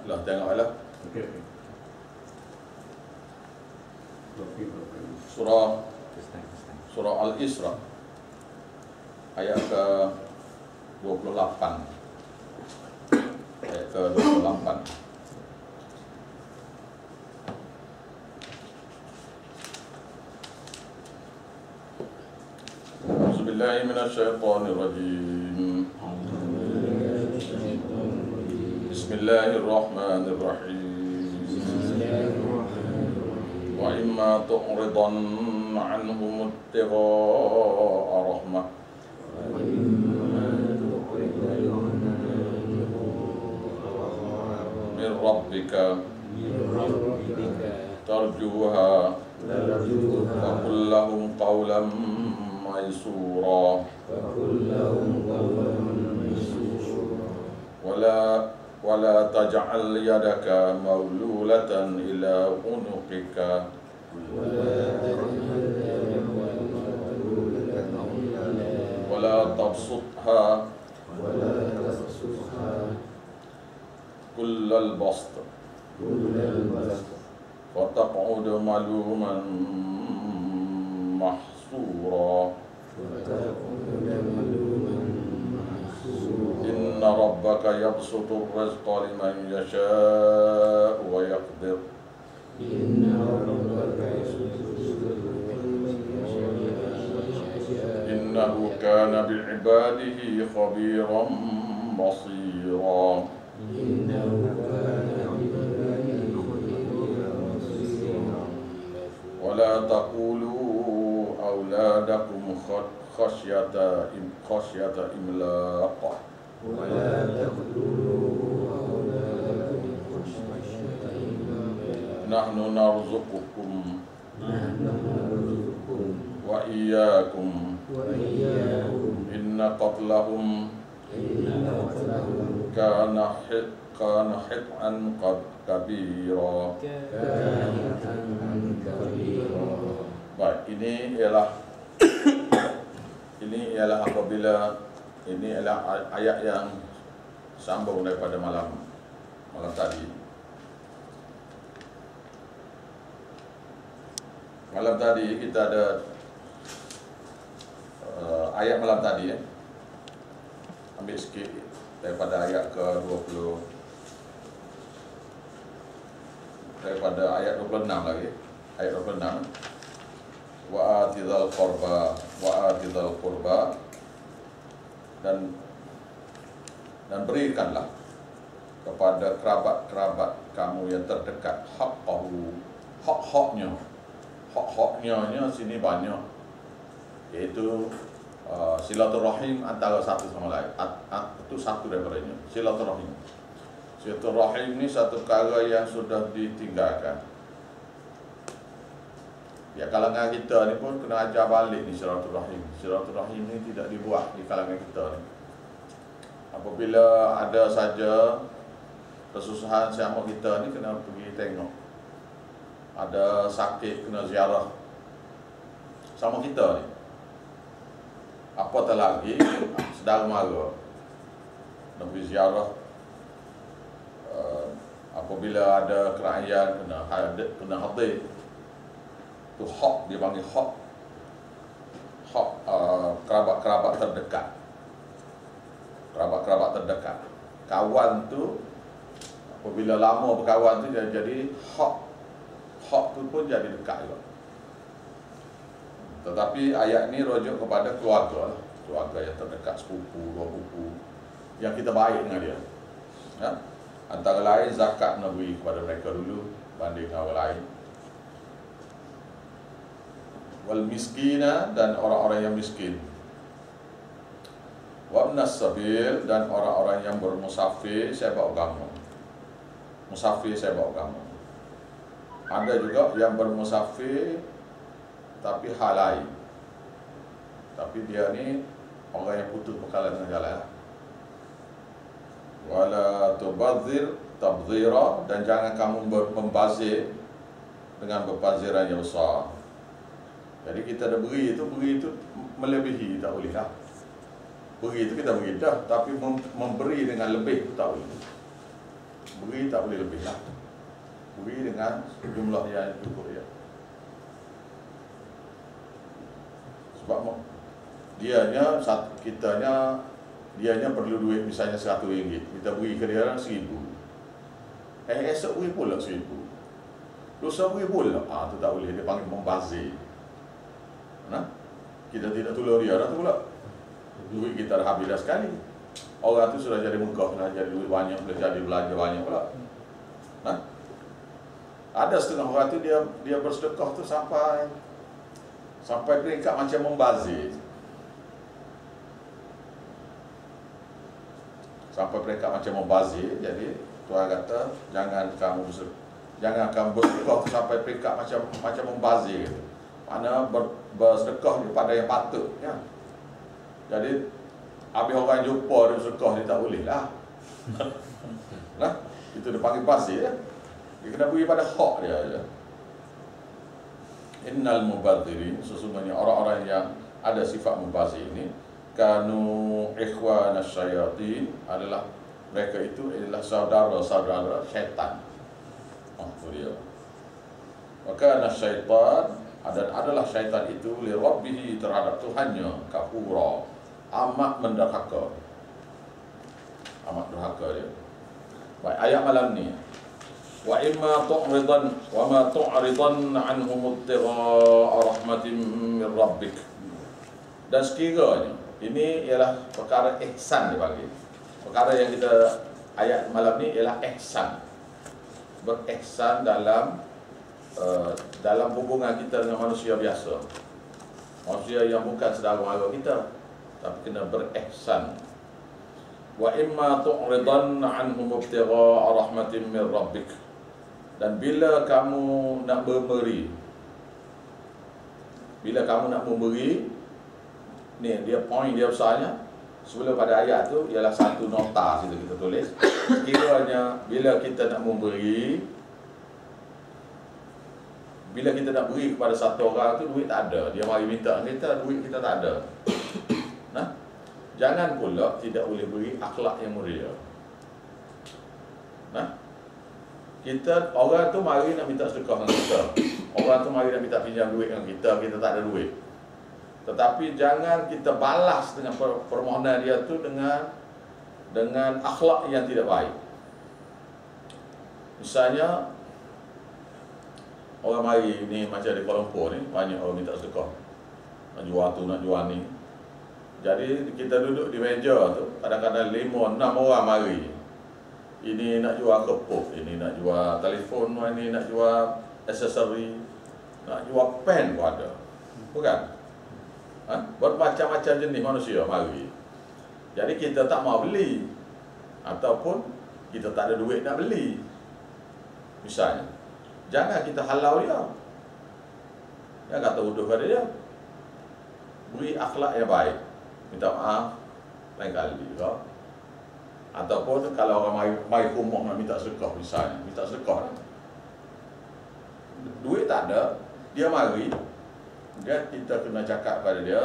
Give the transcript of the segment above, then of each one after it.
Lah tengoklah. Okey. Surah Al-Isra ayat ke 28. Ayat ke 28. Auzubillahi minasyaitonirrajim. Bismillahirrahmanirrahim. Wa imma tu'ridan anhum ibtigha'a rahmah min rabbika tarjuha wa qul lahum qawlan maysura wala taj'al yadaka mawlulatan ila unuqika wala tabsutha kullal bast wa taq'ud maluman mahsura inna rabbaka yabsutu rizqa liman yasha'u wa yaqdir innahu kana bi'ibadihi khabiran basira wala taqulu awladakum khasyata imlaq nahnu narzuqukum wa iyyakum inna qatlahum kana hit'an kabira. Baik, ini ialah apabila ini ialah ayat yang sambung daripada malam tadi. Malam tadi kita ada ayat malam tadi ambil sikit daripada ayat ke-20, daripada ayat 26 lagi, ayat 26. Wa atidhal qurba dan berikanlah kepada kerabat-kerabat kamu yang terdekat haqqahu, hak-haknya sini banyak, iaitu silaturahim antara satu sama lain. Itu satu daripadanya, silaturahim. Silaturahim ni satu perkara yang sudah ditinggalkan. Ya, kalangan kita ni pun kena ajar balik ni silaturahim. Silaturahim ni tidak dibuat di kalangan kita ni. Apabila ada saja kesusahan sama kita ni, kena pergi tengok. Ada sakit, kena ziarah sama kita ni. Apatah lagi saudara mara, nak pergi ziarah. Apabila ada kerajaan, kena hadir. Itu hak, dia panggil hak kerabat-kerabat terdekat. Kerabat-kerabat terdekat. Kawan tu, apabila lama berkawan tu, jadi hak tu pun jadi dekat juga. Tetapi ayat ni rujuk kepada keluarga, keluarga yang terdekat, sepupu, dua pupu, yang kita baik dengan dia. Ya? Antara lain zakat nak beri kepada mereka dulu banding orang lain. Wal miskina, dan orang-orang yang miskin. Wa ibnas sabil, dan orang-orang yang bermusafir sebab agama. Musafir sebab agama. Ada juga yang bermusafir tapi hal lain. Tapi dia ni orang yang putus bekalan dengan jalan. Wala tubadzir tabdzira, dan jangan kamu membazir dengan berbaziran yang besar. Jadi kita dah beri itu melebihi tak boleh lah. Beri itu kita beri dah, tapi memberi dengan lebih tak boleh. Beri itu tak boleh lebih lah. Beri dengan jumlah yang cukup ya. Sebab dianya perlu duit misalnya RM100, kita beri ke dia RM1,000. Esok beri pula RM1,000. Lusa beri pula, tu tak boleh, dia panggil membazir. Nah, kita tidak tolong dia, dah tu pula. Duit kita dah habis dah sekali. Orang tu sudah jadi megah, sudah jadi duit banyak, sudah jadi belanja banyak pula. Nah, ada setengah orang tu dia bersedekah tu sampai peringkat macam membazir. Sampai peringkat macam membazir. Jadi Tuhan kata jangan kamu bersedekah tu sampai peringkat macam membazir. Mana bersedekah ni pada yang patut ya. Jadi habis orang jumpa dia bersedekah, dia tak boleh lah. Nah, itu dia panggil bazir ya. Dia kena beri pada hak dia aja. Innal mubadzirin, sesungguhnya orang-orang yang ada sifat mubazir ini, kanu ikhwanas syayatin, mereka itu adalah saudara-saudara syaitan. Itu dia. Maka syaitan adalah syaitan itu li rabbih, terhadap Tuhannya, kafura, amat menderhaka. Amat derhaka dia. Baik, ayat malam ni. Wa imma tu'ridan wa ma tu'ridan anhum ibtigha'a rahmatin min rabbik. Dan sekiranya ini ialah perkara ihsan dipanggil. Perkara yang kita ayat malam ni ialah ihsan. Berihsan dalam hubungan kita dengan manusia biasa. Manusia yang bukan saudara mara kita, tapi kena berihsan. Wa imma tu'ridan anhum ibtigha'a rahmatin min rabbik. Dan bila kamu nak memberi, ni dia point dia besarnya. Sebelum pada ayat tu ialah satu nota situ kita tulis. Kiranya bila kita nak memberi, bila kita nak beri kepada satu orang tu duit tak ada, dia mari minta kita, duit kita tak ada. Nah, jangan pula tidak boleh beri akhlak yang mulia. Nah, orang tu mari nak minta sedekah dengan kita. Orang tu mari nak minta pinjam duit dengan kita tak ada duit. Tetapi jangan kita balas dengan permohonan dia tu dengan akhlak yang tidak baik. Misalnya orang mari ni macam di Kuala Lumpur ni, banyak orang minta sedekah. Nak jual tu, nak jual ni. Jadi kita duduk di meja tu, kadang-kadang 5-6 orang mari. Ini nak jual kepuk, ini nak jual telefon, ini nak jual aksesori, nak jual pen pun ada. Bukan? Bermacam-macam jenis manusia mari. Jadi kita tak mau beli, ataupun kita tak ada duit nak beli. Misalnya, jangan kita halau dia. Jangan kata uduh pada dia. Beri akhlak yang baik. Minta maaf lain kali kau. Ataupun kalau orang mai rumah nak minta sedekah misalnya, minta sedekah lah. Duit tak ada, dia mari, dia kita kena cakap pada dia,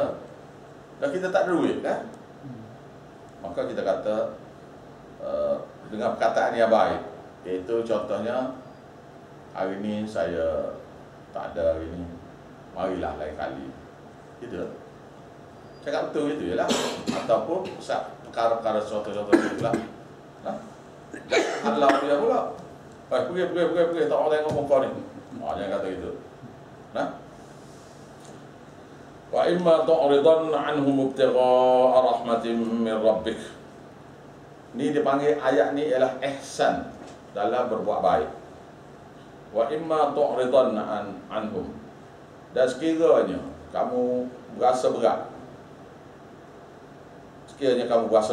dan kita tak ada duit kan? Maka kita kata dengan perkataan yang baik, iaitu contohnya, hari ni saya tak ada hari ni, marilah lain kali. Gitu. Cakap betul itu je lah. Ataupun perkara-perkara contoh-contoh itu lah. Allah dia pula. Pergi, tak mau tengok muka ni. Jangan kata gitu. Wa imma tu'ridan anhum ibtigha'a rahmatin min rabbik. Ni dipanggil ayat ni ialah ihsan dalam berbuat baik. Wa imma tu'ridan anhum. Dan sekiranya kamu berasa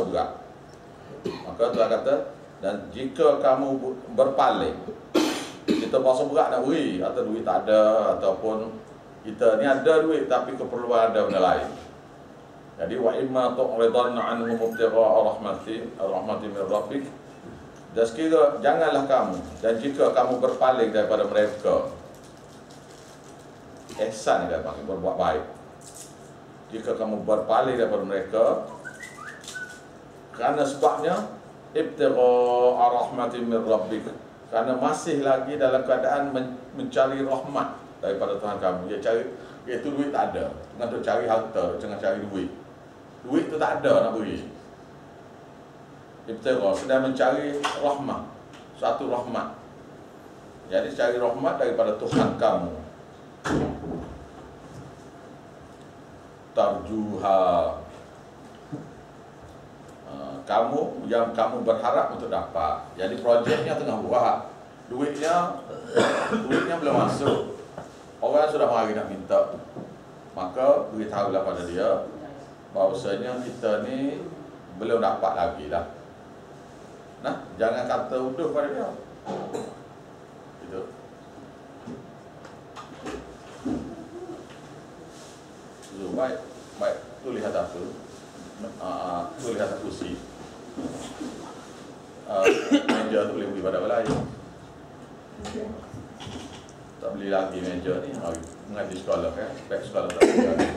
berat, maka Tuhan kata, dan jika kamu berpaling, kita berasa berat nak beri, atau duit tak ada, ataupun kita ni ada duit tapi keperluan ada benda lain. Jadi wa imma tu'ridan anhum ibtigha'a rahmatin min rabbik. Dan sekiranya janganlah kamu, dan jika kamu berpaling daripada mereka, ihsan dia panggil berbuat baik. Jika kamu berpaling daripada mereka, kerana sebabnya ibtigha'a rahmatin min rabbik, karena masih lagi dalam keadaan mencari rahmat daripada Tuhan kamu. Dia cari, iaitu duit tak ada, nak cari harta, jangan cari duit. Duit tu tak ada nak beri. Ibtigha sedang mencari rahmat, satu rahmat. Jadi cari rahmat daripada Tuhan kamu. Tarjuha, kamu yang kamu berharap untuk dapat. Jadi projeknya tengah buat, duitnya belum masuk, orang sudah mari nak minta, maka beritahulah pada dia bahawasanya kita ni belum dapat lagi lah. Nah, jangan kata uduh pada dia. Gitu. So, baik, tu lihat apa? Tu lihat kursi. Meja tu boleh beli pada orang lain. Tak beli lagi meja ni. Mengaji sekolah kan? Baik sekolah tak beli lagi.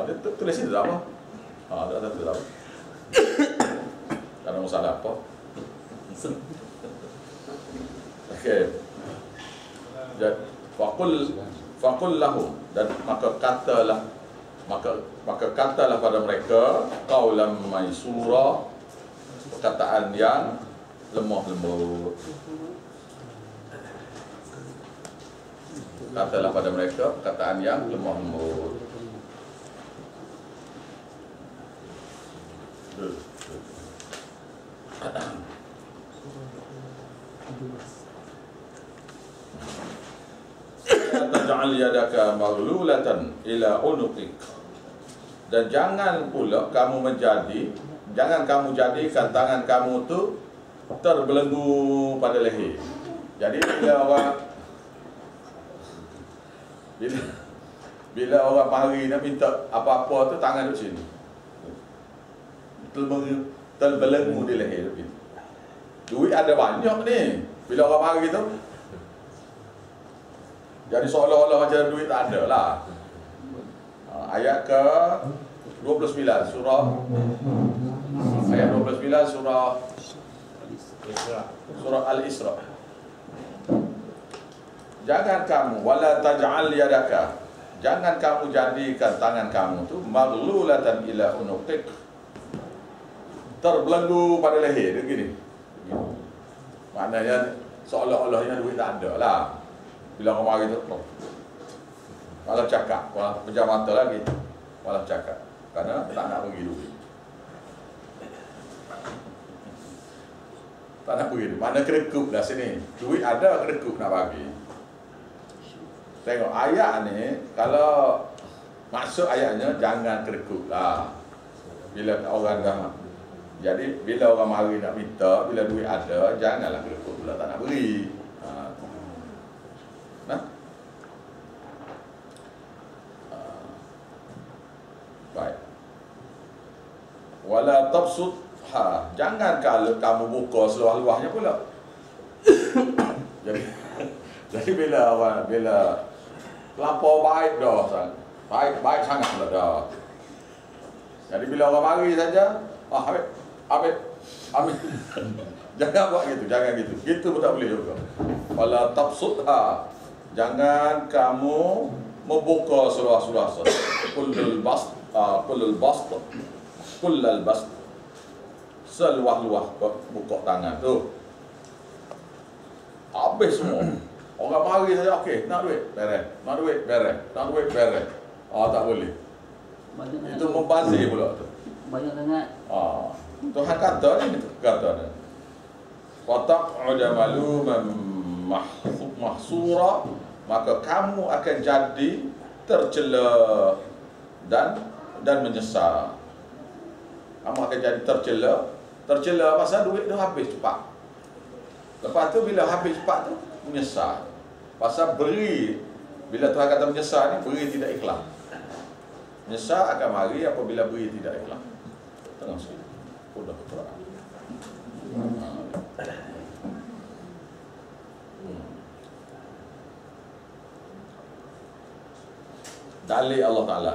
Dia tulis itu apa? Dia tak tulis apa? Tak ada masalah apa? Okey. Faqul lahum, dan maka katalah pada mereka qaulan maisura, perkataan yang lemah lembut. Katalah pada mereka perkataan yang lemah lembut. Taj'al yadaka maghlulatan ila unuqik, dan jangan kamu jadikan tangan kamu tu terbelenggu pada leher. Jadi bila orang mari nak minta apa-apa tu, tangan duduk sini, terbelenggu di leher tu. Duit ada banyak ni, bila orang mari tu jadi seolah-olah macam duit tak ada lah. Ayat ke 29 surah, ayat 29 surah Al-Isra. Jangan kamu, wala taj'al yadaka, jangan kamu jadikan tangan kamu tu maghlulatan ila unuqik, terbelenggu pada leher dia gini. Maknanya seolah-olahnya duit tak ada lah. Bila orang mari tu, malah cakap, malah pejam mata lagi, malah cakap, kerana tak nak bagi duit. Tak nak bagi duit, mana kedekup dah sini. Duit ada, kedekup nak bagi. Tengok ayat ni, kalau maksud ayatnya jangan kedekup lah. Bila orang dah, jadi bila orang mari nak minta, bila duit ada, janganlah kedekup pula tak nak beri. Baik. Wala tabsut, jangan kalau kamu buka seluah-luahnya pula. Jadi bila terlampau baik dah, baik sangat pula dah. Jadi bila orang mari saja, ambil. Jangan buat gitu, jangan gitu. Gitu pun tak boleh juga. Wala tabsut, jangan kamu membuka seluah-luah. Kullul bast, seluah-luah buka tangan tu, habis semua. Orang mari saja, okey, nak duit, beres. Nak duit, beres. Nak duit, beres. Tak boleh. Itu membazir pula tu. Banyak sangat. Tuhan kata ni, Fataq'uda maluman mahsura, maka kamu akan jadi tercela dan menyesal. Kamu akan jadi tercela pasal duit tu habis cepat. Lepas tu bila habis cepat tu menyesal. Pasal beri, bila Tuhan kata menyesal ni, beri tidak ikhlas. Menyesal akan mari apabila beri tidak ikhlas. Tengok sikit. Udah Quran. Dalil Allah Ta'ala.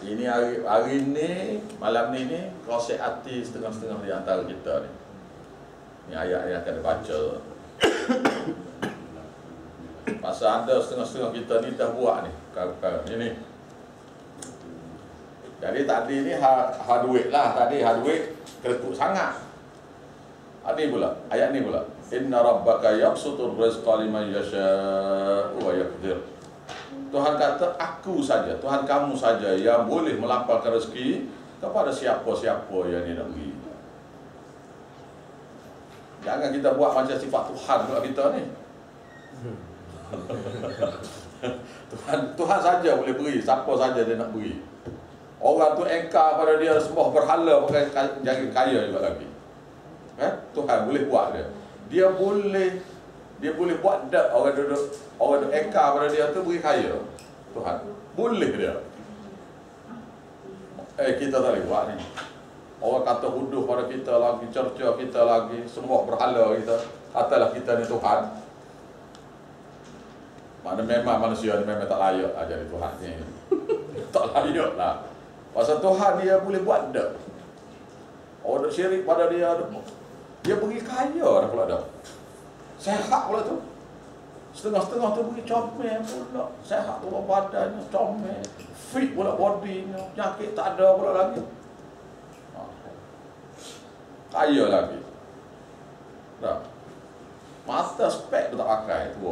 Ini hari ni, malam ni kosek hati setengah-setengah di antara kita ni. Ni ayat-ayat akan dibaca. Pasal ada setengah-setengah kita ni dah buat ni perkara-perkara ni. Jadi tadi ni duit lah, tadi duit kerekut sangat. Ini pula, ayat ni pula. Inna rabbaka yabsutur rizqa liman yasha'u wa yaqdir. Tuhan kata, aku saja, Tuhan kamu saja yang boleh melapangkan rezeki kepada siapa-siapa yang dia nak beri. Jangan kita buat macam sifat Tuhan pula kita ni. Tuhan saja boleh beri, siapa saja dia nak beri. Orang tu engkar pada dia sembah berhala pakai jadi kaya juga lagi. Tuhan boleh buat dia. Dia boleh buat dak orang duduk engkar pada dia tu beri kaya. Tuhan boleh dia. Kita tak boleh buat ni. Orang kata huduh pada kita lagi, cerca kita lagi, sembah berhala kita. Katalah kita ni Tuhan. Mana memang manusia ni memang tak layak lah jadi Tuhan ni. Tak layak lah. Pasal Tuhan dia boleh buat dak. Orang duk syirik pada dia, dia beri kaya dah pula dah. Sehat pula tu. Setengah-setengah tu beri comel pula. Sehat tu badannya, comel. Fit pula bodinya. Penyakit tak ada pula lagi. Kaya lagi. Dah. Mata spek tu tak pakai tu.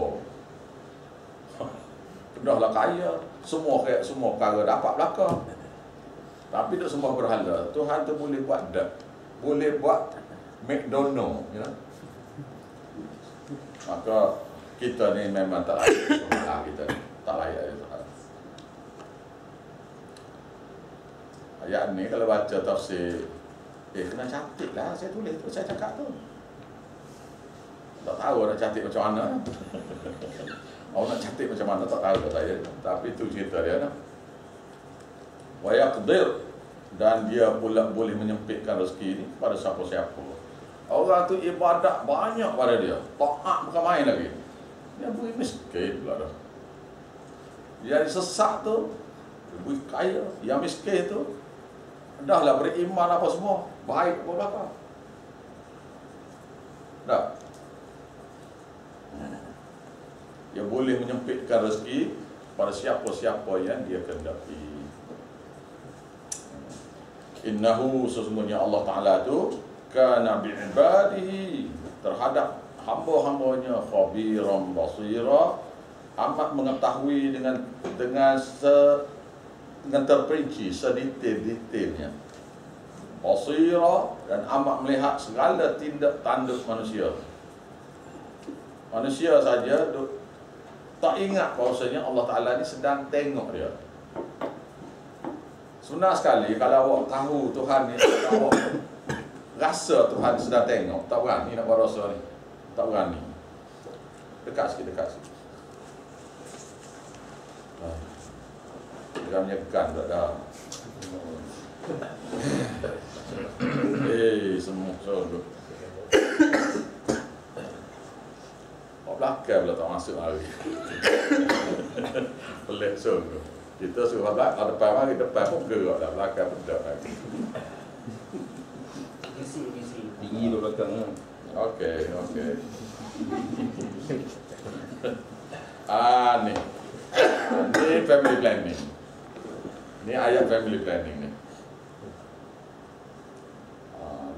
Dah lah kaya. Semua perkara dapat belakang. Tapi tak semua berhala. Tuhan tu boleh buat dak. Boleh buat McDonald, you know? Maka kita ni memang tak layak. Kita ni tak layak Tuhan. Ayat ni kalau baca tafsir, kena cantik lah saya tulis tu, saya cakap tu. Tak tahu nak cantik macam mana. Nak cantik macam mana tak tahu saya. Tapi tu cerita dia lah. Wa yaqdir, dan dia pula boleh menyempitkan rezeki ni pada siapa-siapa. Orang tu ibadat banyak pada dia, taat bukan main lagi. Dia beri miskin pula dah. Yang sesat tu beri kaya, yang miskin tu dah lah beriman apa semua, baik apa belakang. Dah. Dia boleh menyempitkan rezeki pada siapa-siapa yang dia kehendaki. Innahu, sesungguhnya Allah Ta'ala tu kana bi'ibadihi, terhadap hamba-hambanya, khabiran basira, amat mengetahui dengan terperinci, sedetail-detailnya. Basira, dan amat melihat segala tindak tanduk manusia. Manusia saja tak ingat bahawasanya Allah Ta'ala ni sedang tengok dia. Senang sekali kalau awak tahu Tuhan ni, kalau awak rasa Tuhan sedang tengok, tak berani nak berasa ni. Tak berani. Dekat sikit. Dia menyekan tak dah. Semua sungguh. Awak belakang pula tak masuk hari. Pelik sungguh. Kita suruh belakang, depan mari, depan pun gerak dah, belakang pun tak lagi. Tinggi di belakang. Okey. Ni family planning. Ni ayat family planning ni.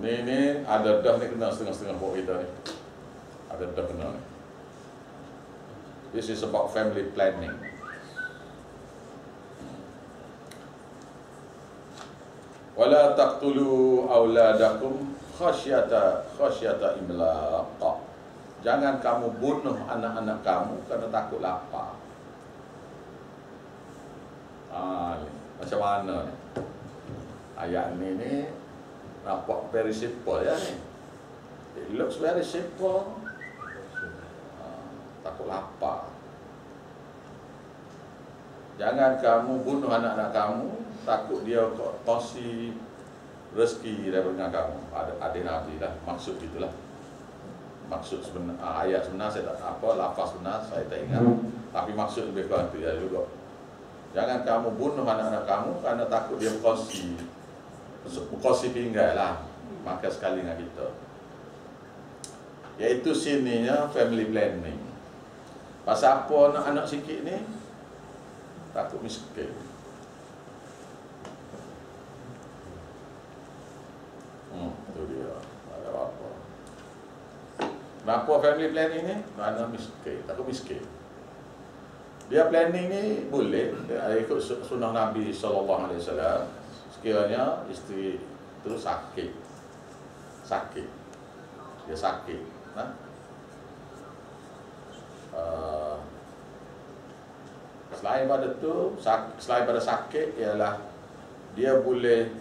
Ni ada dah ni kena setengah-setengah buat kita ni. Ada dah kena ni. This is about family planning. Wala taqtulu auladakum khasyata imlaq. Jangan kamu bunuh anak-anak kamu kerana takut lapar. Macam mana ni? Ayat ni nampak very simple ya ni. It looks very simple. Takut lapar. Jangan kamu bunuh anak-anak kamu, takut dia kongsi rezeki daripada kamu. Ada Nabi lah, maksud gitulah. Maksud sebenar, ayat sebenar saya tak apa, lafaz sebenar saya tak ingat. Tapi maksud lebih kurang itu ya juga. Jangan kamu bunuh anak-anak kamu karena takut dia berkosi pinggai lah. Maka sekali dengan kita. Iaitu sininya family planning. Pasal apa anak-anak sikit ni? Takut miskin. Itu dia. Ada apa? Kenapa family planning ni? Kerana miskin. Takut miskin. Dia planning ni boleh ikut sunnah Nabi SAW. Sekiranya isteri itu sakit, dia sakit. Selain pada tu, selain pada sakit ialah dia boleh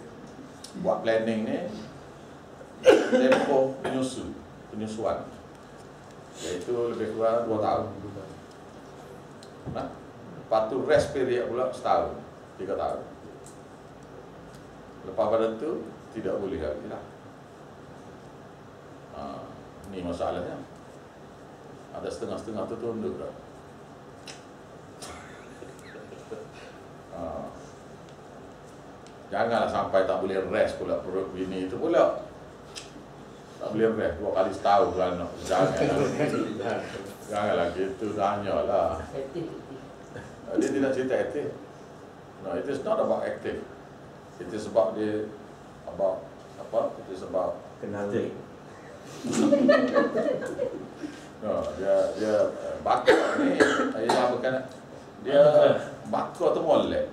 buat planning ni tempoh penyusuan, iaitu lebih kurang 2 tahun. Lepas tu rest period pula setahun, 3 tahun. Lepas pada tu tidak boleh lagi lah. Ni masalahnya. Ada setengah-setengah tu tunduk dah. Janganlah sampai tak boleh rest pula perut bini itu pula. Tak boleh rest 2 kali setahun anak. Janganlah gitu, tanyalah. Dia tidak cerita aktif. No, it is not about active. It is about apa? It is about Kenal. No, dia bakar ni ialah bukan dia bakar tu molek.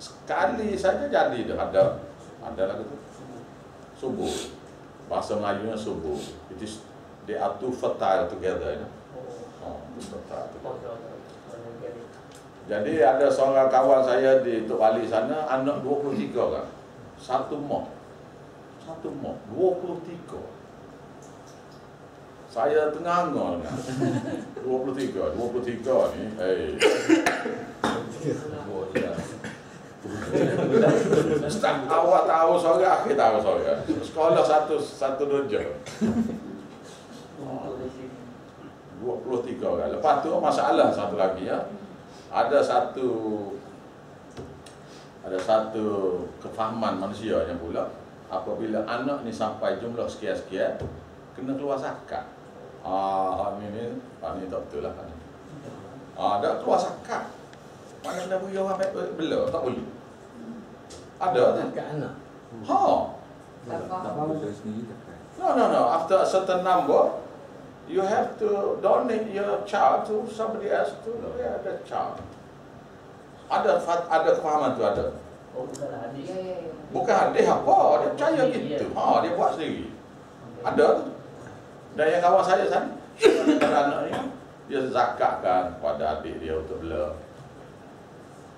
Sekali saja jadi dah ada lagu tu. Subuh. Bahasa Melayunya subuh. It is they are too fertile together, you know. Fertile together. Jadi ada seorang kawan saya di Tok Wali sana, anak 23 kan. Satu moh 23. Saya tengah-tengah dengan 23 ni, start awal tahu sore, akhir tahu sore. Sekolah satu darjah. 23 kan. Lepas tu masalah satu lagi ya. Ada satu kefahaman manusia yang pula apabila anak ni sampai jumlah sekian-sekian kena keluar zakat. Ini tak betul lah. Ada keluar zakat. Mana kena beri orang bela, tak boleh. Ada Zakat anak. No. After a certain number, you have to donate your child to somebody else to the child. Ada kefahaman tu ada. Bukan hadis. Bukan hadis apa, dia percaya gitu. Dia buat sendiri. Ada tu. Dan yang kawan saya sana, anaknya dia zakatkan kepada adik dia untuk bela.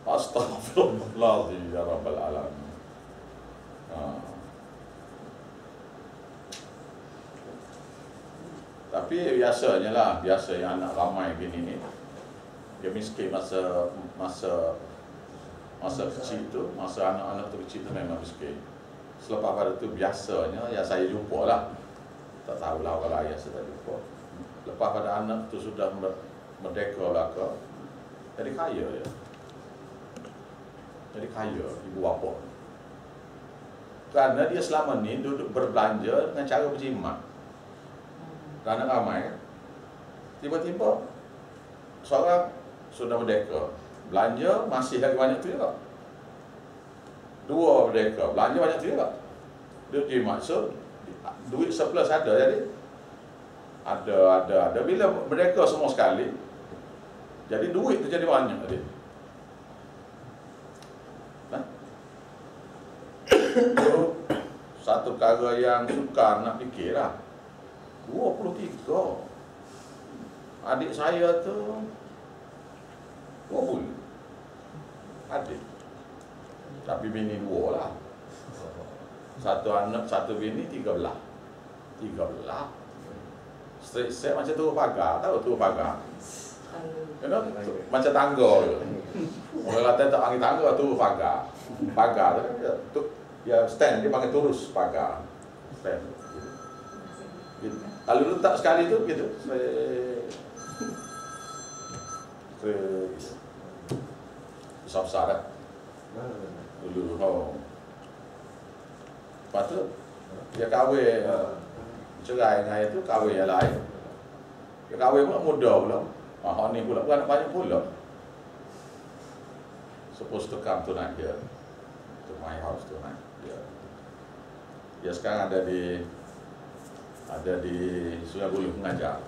Astaghfirullahaladzim ya Rabbal Alamin. Tapi biasanya yang anak ramai gini ni, dia miskin masa kecil tu, masa anak-anak tu kecil tu memang miskin. Selepas pada tu biasanya, yang saya jumpa lah, tak tahulah orang lain saya tak jumpa. Lepas pada anak tu sudah merdeka lah ke, jadi kaya ya. Jadi kaya ibu bapa. Kerana dia selama ni duduk berbelanja dengan cara berjimat. Kerana ramai kan. Tiba-tiba seorang sudah merdeka, belanja masih lagi banyak tu juga. Dua merdeka, belanja banyak tu juga. Dia jimat, so duit surplus ada, jadi ada. Bila merdeka semua sekali, jadi duit tu jadi banyak tadi. Itu satu perkara yang sukar nak fikir lah. 23. Adik saya tu 20. Adik. Tapi bini 2 lah. Satu anak, satu bini 13. Straight set macam turun pagar. Tahu turun pagar? You know, macam tangga tu. Orang kata tak panggil tangga, turun pagar. Pagar tu ya stand, dia panggil turus pagar. Stand. Gitu. Kalau letak sekali tu gitu. besar-besar dah. Dulu. Oh. Lepas tu dia kahwin cerai dengan itu, kahwin yang lain. Dia kahwin pula muda pula. Hak ni pula beranak banyak pula. Supposed to come tonight here. To my house tonight. Dia sekarang ada di Sungai Buloh mengajar.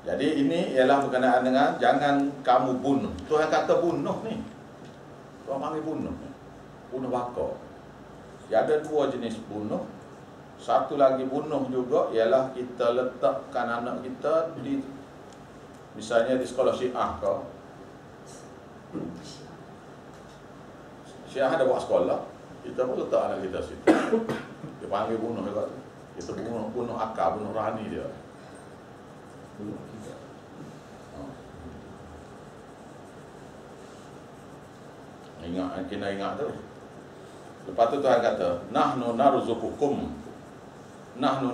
Jadi ini ialah berkenaan dengan jangan kamu bunuh. Tuhan kata bunuh ni. Tuhan panggil bunuh. Bunuh bakar. Dia ada dua jenis bunuh. Satu lagi bunuh juga ialah kita letakkan anak kita di, misalnya di sekolah Syiah ke. Syiah ada buat sekolah, kita pun letak anak kita situ. Dia panggil bunuh juga tu. Kita bunuh akal, bunuh rohani dia. Bunuh kita. Kena ingat tu. Lepas tu Tuhan kata, nahnu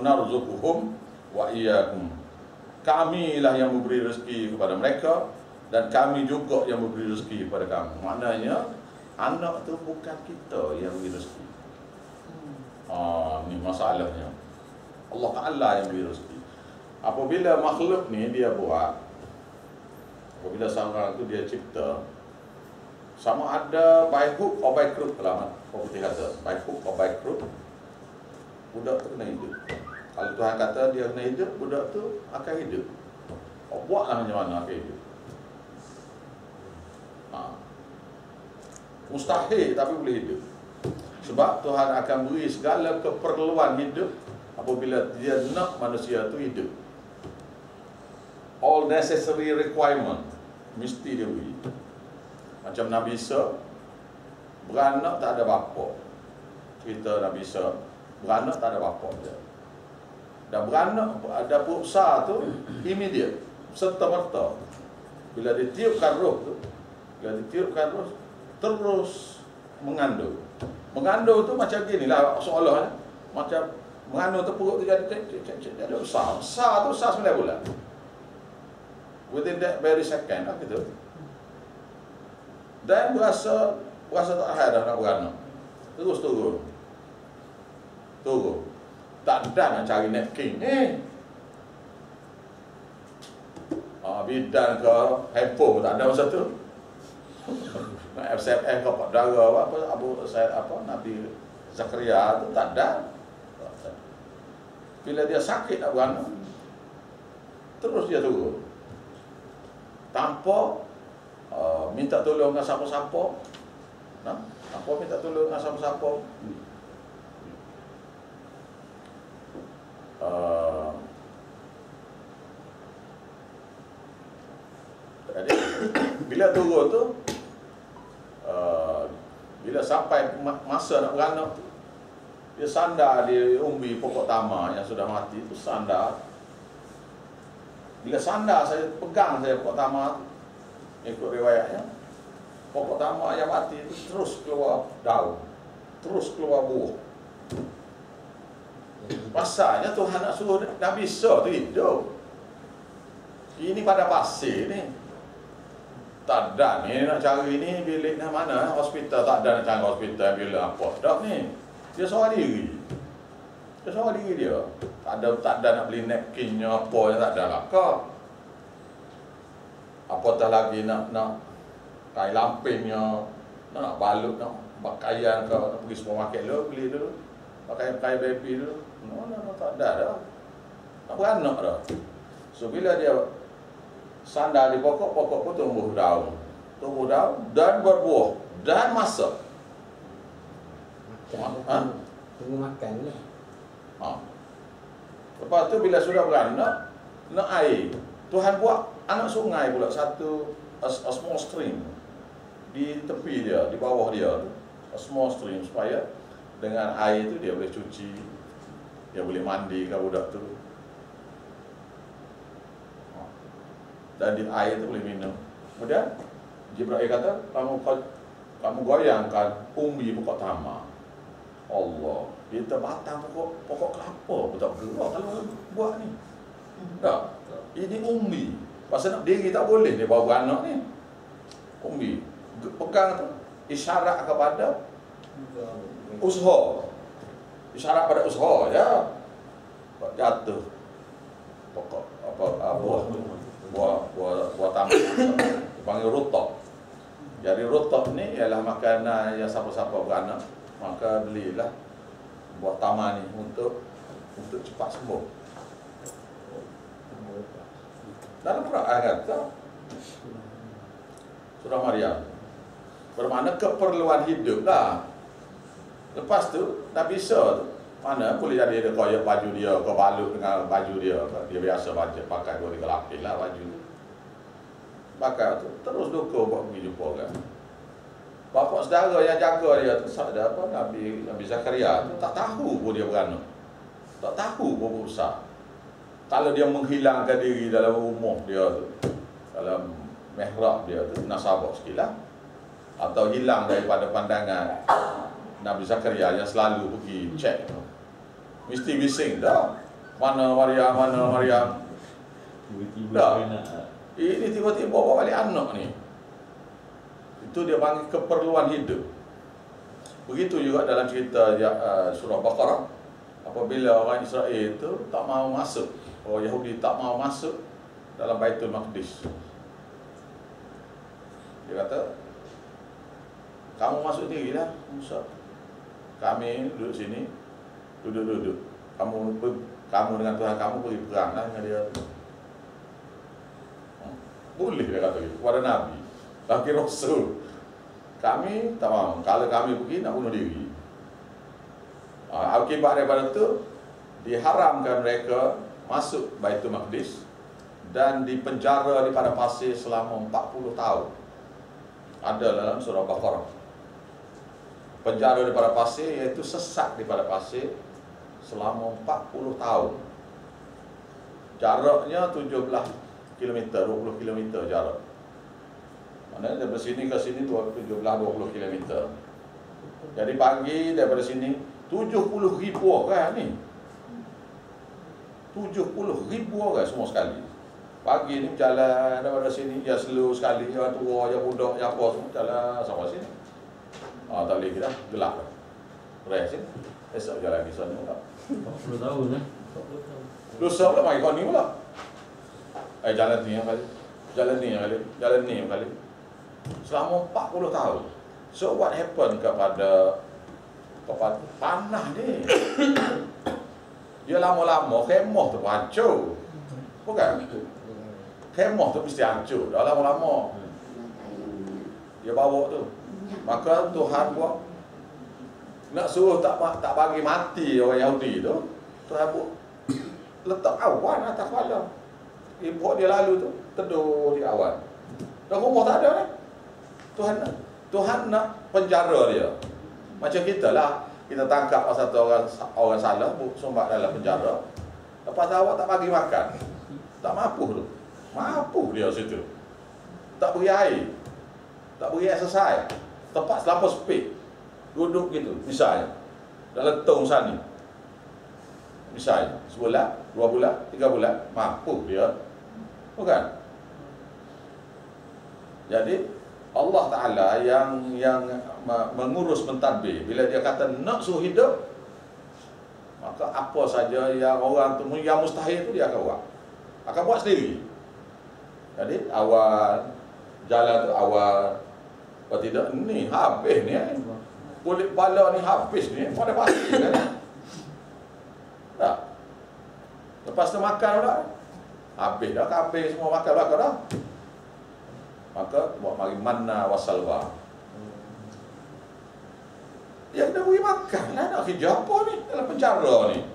narzuqukum wa iyyakum. Kamilah yang memberi rezeki kepada mereka dan kami juga yang memberi rezeki kepada kamu. Maknanya anak tu bukan kita yang beri rezeki. Ni masalahnya. Allah Ta'ala yang beri rezeki. Apabila makhluk ni dia buat, apabila seorang tu dia cipta, sama ada by hook or by crook, kalau putih kata by hook or by crook, budak tu kena hidup. Kalau Tuhan kata dia kena hidup, budak tu akan hidup. Buatlah macam mana akan hidup. Mustahil tapi boleh hidup. Sebab Tuhan akan beri segala keperluan hidup apabila dia nak manusia tu hidup. All necessary requirement mesti dia beri. Macam Nabi Isa, beranak tak ada bapa. Cerita Nabi Isa, beranak tak ada bapa dia. Dan beranak ada besar tu immediate, serta-merta. Bila ditiupkan roh tu, terus mengandung. Mengandung tu macam gini lah, seolah macam mengandung tu perut tu jadi besar. Besar tu besar 9 bulan. Within that very second lah gitu. Dan berasa tak ada dah nak beranak. Terus turun. Tak ada nak cari napkin. Bidan ke handphone tak ada masa tu. FCM ke Pak Dara Nabi Zakaria tu tak ada. Bila dia sakit nak beranak, terus dia turun. Tanpa minta tolong dengan siapa-siapa. Tanpa minta tolong dengan siapa-siapa. Jadi bila turun tu, bila sampai masa nak beranak tu, dia sandar di umbi pokok tama yang sudah mati tu, sandar. Bila sandar, saya pegang pokok tama tu, ikut riwayatnya, pokok tama yang mati itu terus keluar daun, terus keluar buah. Pasalnya Tuhan nak suruh Nabi Isa tu hidup. Ini pada pasir ni. Tak ada ni nak cari ni bilik mana, hospital tak ada nak cari hospital bilik apa. Tak ni. Dia seorang diri. Dia. Tak ada nak beli napkinnya apa yang tak ada lah. Apatah lagi nak kain lampingnya, nak balut, nak pakaian ke, nak pergi supermarket dulu, beli dulu. Pakai baby dulu. No, tak ada dah. Tak beranak dah. So bila dia sandar di pokok pun tumbuh daun dan berbuah dan masak. Tunggu makan lah. Lepas tu bila sudah beranak, nak air. Tuhan buat anak sungai pula, satu a small stream di tepi dia, di bawah dia, a small stream, supaya dengan air tu dia boleh cuci, dia boleh mandi ke budak tu. Dan di air tu boleh minum. Kemudian Jibril kata, kamu goyangkan umbi pokok tama. Allah, kita batang pokok kelapa pun tak gerak kalau buat ni. Tak, ini umbi. Pasal nak diri tak boleh dia bawa beranak ni. Umbi pegang tu isyarat kepada usaha. Isyarat pada usaha ya. Jatuh pokok buah taman panggil rutab. Jadi rutab ni ialah makanan yang siapa-siapa beranak maka belilah buah taman ni untuk cepat sembuh. Dalam Quran kata Surah Maryam bermakna keperluan hidup lah. Lepas tu Nabi Isa tu mana boleh jadi dia koyak baju dia, kau balut dengan baju dia. Dia biasa pakai 2-3 lapis lah baju. Pakai tu terus dukung buat pergi jumpa kan. Bapa saudara yang jaga dia tu ada apa Nabi Zakaria tu tak tahu pun dia beranak. Tak tahu pun besar. Kalau dia menghilangkan diri dalam rumah dia tu, dalam mihrab dia tu, nasabah sekilah, atau hilang daripada pandangan Nabi Zakaria yang selalu pergi cek, mesti bising dah. Mana Maryam, mana Maryam. Dah. Ini tiba-tiba bawa balik anak ni. Itu dia panggil keperluan hidup. Begitu juga dalam cerita surah Baqarah, apabila orang Israel itu tak mau masuk, orang Yahudi tak mau masuk dalam Baitul Maqdis. Dia kata, kamu masuk dirilah Musa. Kami duduk sini, duduk. Kamu dengan Tuhan kamu pergi perang lah dengan dia. Boleh dia kata gitu kepada Nabi, laki Rasul. Kami tak mau. Kalau kami pergi nak bunuh diri. Akibat daripada itu diharamkan mereka masuk Baitul Maqdis dan dipenjara di padang pasir selama 40 tahun. Ada dalam surah Baqarah. Penjara di padang pasir iaitu sesat di padang pasir selama 40 tahun. Jaraknya 17 km, 20 km jarak. Maknanya daripada sini ke sini 17-20 km. Jadi pagi daripada sini 70,000 orang ni. 70,000 orang semua sekali. Pagi ni berjalan daripada sini, dia slow sekali, yang tua, yang budak, yang apa semua jalan sampai sini. Tak boleh kita gelap. Rest ni. Esok jalan di sana pula. 40 tahun lah. Lusa pula mari kau ni pula. Jalan ni yang kali. Jalan ni yang kali. Jalan ni yang kali. Selama 40 tahun. So what happened kepada panah ni? Dia lama-lama khemah tu hancur. Bukan? Khemah tu mesti hancur. Dah lama-lama dia bawa tu. Maka Tuhan buat nak suruh tak bagi mati orang Yahudi tu, Tuhan buat letak awan atas kepala. Ibu dia lalu tu teduh di awan. Dah rumah tak ada ni. Tuhan nak penjara dia. Macam kita lah, kita tangkap satu orang salah, sumbat dalam penjara. Lepas tu awak tak bagi makan, tak mampu tu. Mampu dia situ. Tak beri air, tak beri exercise. Tempat selapa sepik, duduk gitu, misalnya dalam tong sana, misalnya sebulan, 2 bulan, 3 bulan, mampu dia, bukan? Jadi Allah Ta'ala yang mengurus mentadbir. Bila dia kata nak suruh hidup, maka apa saja yang orang tu yang mustahil tu dia akan buat, sendiri. Jadi awal jalan tu awal. Kalau tidak, ni habis ni kulit bala ni habis ni pada pasti kan. Tak. Lepas tu makan pula, habis dah, habis semua makan dah. Maka buat mari manna wasalwa. Dia kena beri makan lah, nak kerja apa ni dalam penjara ni.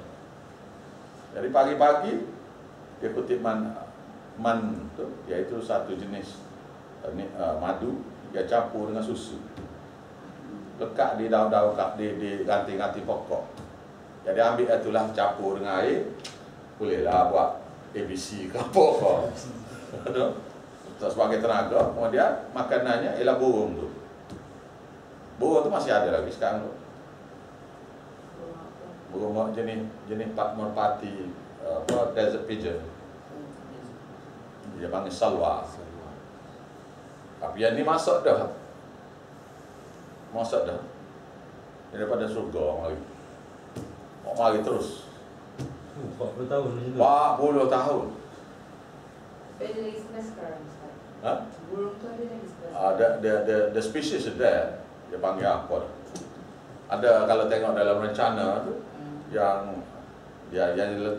Jadi pagi-pagi dia kutip man tu, iaitu satu jenis madu. Dia campur dengan susu, lekat di daun-daun, di ranting-ranting pokok. Jadi ambil itulah, campur dengan air, bolehlah buat ABC ke apa. Sebagai tenaga. Kemudian makanannya ialah burung tu. Burung tu masih ada lagi sekarang tu. Burung jenis merpati, desert pigeon. Dia panggil salwa. Tapi yang ni masuk dah. Masuk dah. Daripada surga mari. Mari terus. 40 tahun macam tu. 40 tahun. Ada lagi sebelah sekarang, Ustaz. Ha? Burung tu ada lagi sebelah. The species is there. Dia panggil apa? Ada kalau tengok dalam rencana tu yang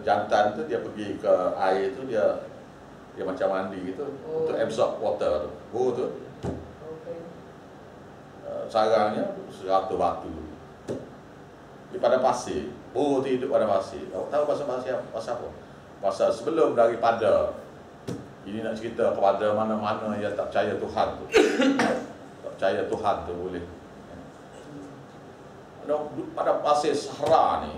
jantan tu dia pergi ke air tu dia macam mandi gitu untuk absorb water tu. Burung tu Okey. sarangnya 100 batu. Di pada pasir. Burung tu hidup pada pasir. Tahu pasal apa? Pasal sebelum daripada ini nak cerita kepada mana-mana yang tak percaya Tuhan tu. Tak percaya Tuhan tu boleh. Pada pasir Sahara ni,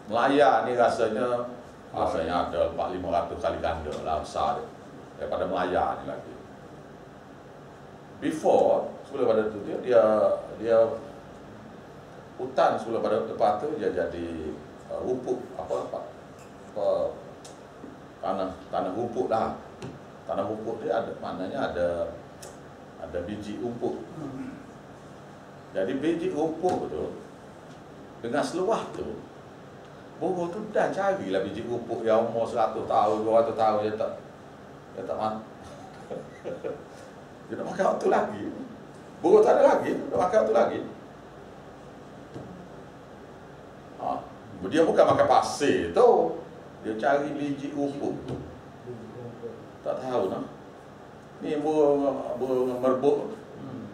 Melaya ni rasanya ada 400-500 kali ganda lah besar dia, daripada Melaya ni lagi. Before, sebelum pada tu dia hutan sebelum pada tempat tu dia jadi rumput tanah rumput lah. Tanah rumput dia ada maknanya ada biji rumput. Jadi biji rumput tu dengan seluah tu burung tu dah carilah biji rumput yang umur 100 tahun, 200 tahun dia tak makan. Dia nak makan waktu lagi. Burung tak ada lagi, nak makan waktu lagi. Dia bukan makan pasir tu. Dia cari biji rumput. Tak tahu nah. Ni burung merbuk.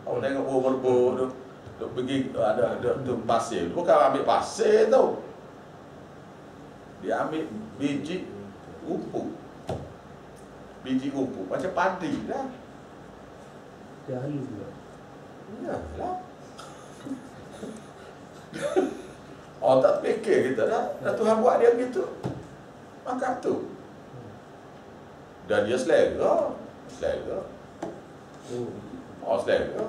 Awak tengok burung merbuk tu. Duk pergi ada pasir. Bukan ambil pasir tu. Dia ambil biji rumput. Biji rumput macam padi dah. Dia halus juga. Yalah. Oh tak fikir kita dah Tuhan buat dia gitu. Makan tu. Dan dia selera. Oh selera.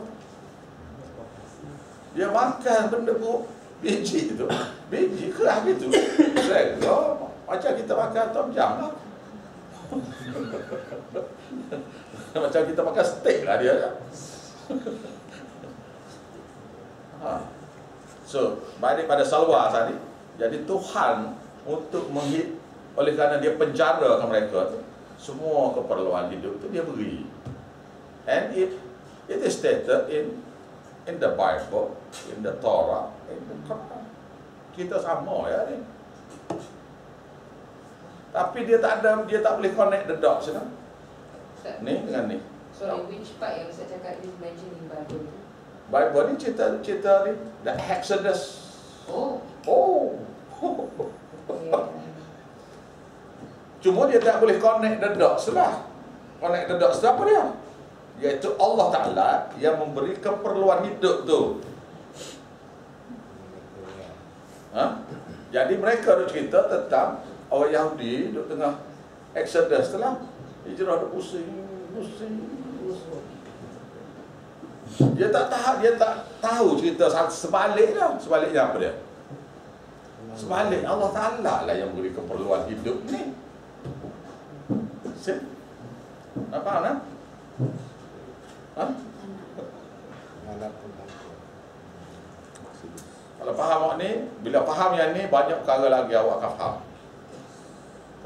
Dia makan benda buruk biji tu. Biji keras gitu. Selera. Macam kita makan tom jam lah. Macam kita makan steak lah dia. So, balik pada salwa tadi. Jadi Tuhan untuk oleh kerana dia penjarakan mereka tu, semua keperluan hidup tu dia beri. And it is stated in the Bible, in the Torah, in the Quran. Kita sama ya ni. Tapi dia tak boleh connect the dots kan? Ni dengan ni. Sorry, which part yang Ustaz cakap is mentioned in Bible tu? Bible ni cerita ni the Exodus. Oh. Cuma dia tak boleh connect the dots lah. Connect the dots tu apa dia? Iaitu Allah Ta'ala yang memberi keperluan hidup tu. Jadi mereka duk cerita tentang orang Yahudi duk tengah Exodus tu lah. Hijrah duk pusing. Dia tak tahu cerita sebaliknya. Sebaliknya apa dia? Sebalik Allah Ta'ala lah yang beri keperluan hidup ni. Apa nak? Kalau faham awak ni, bila faham yang ni, banyak perkara lagi awak akan faham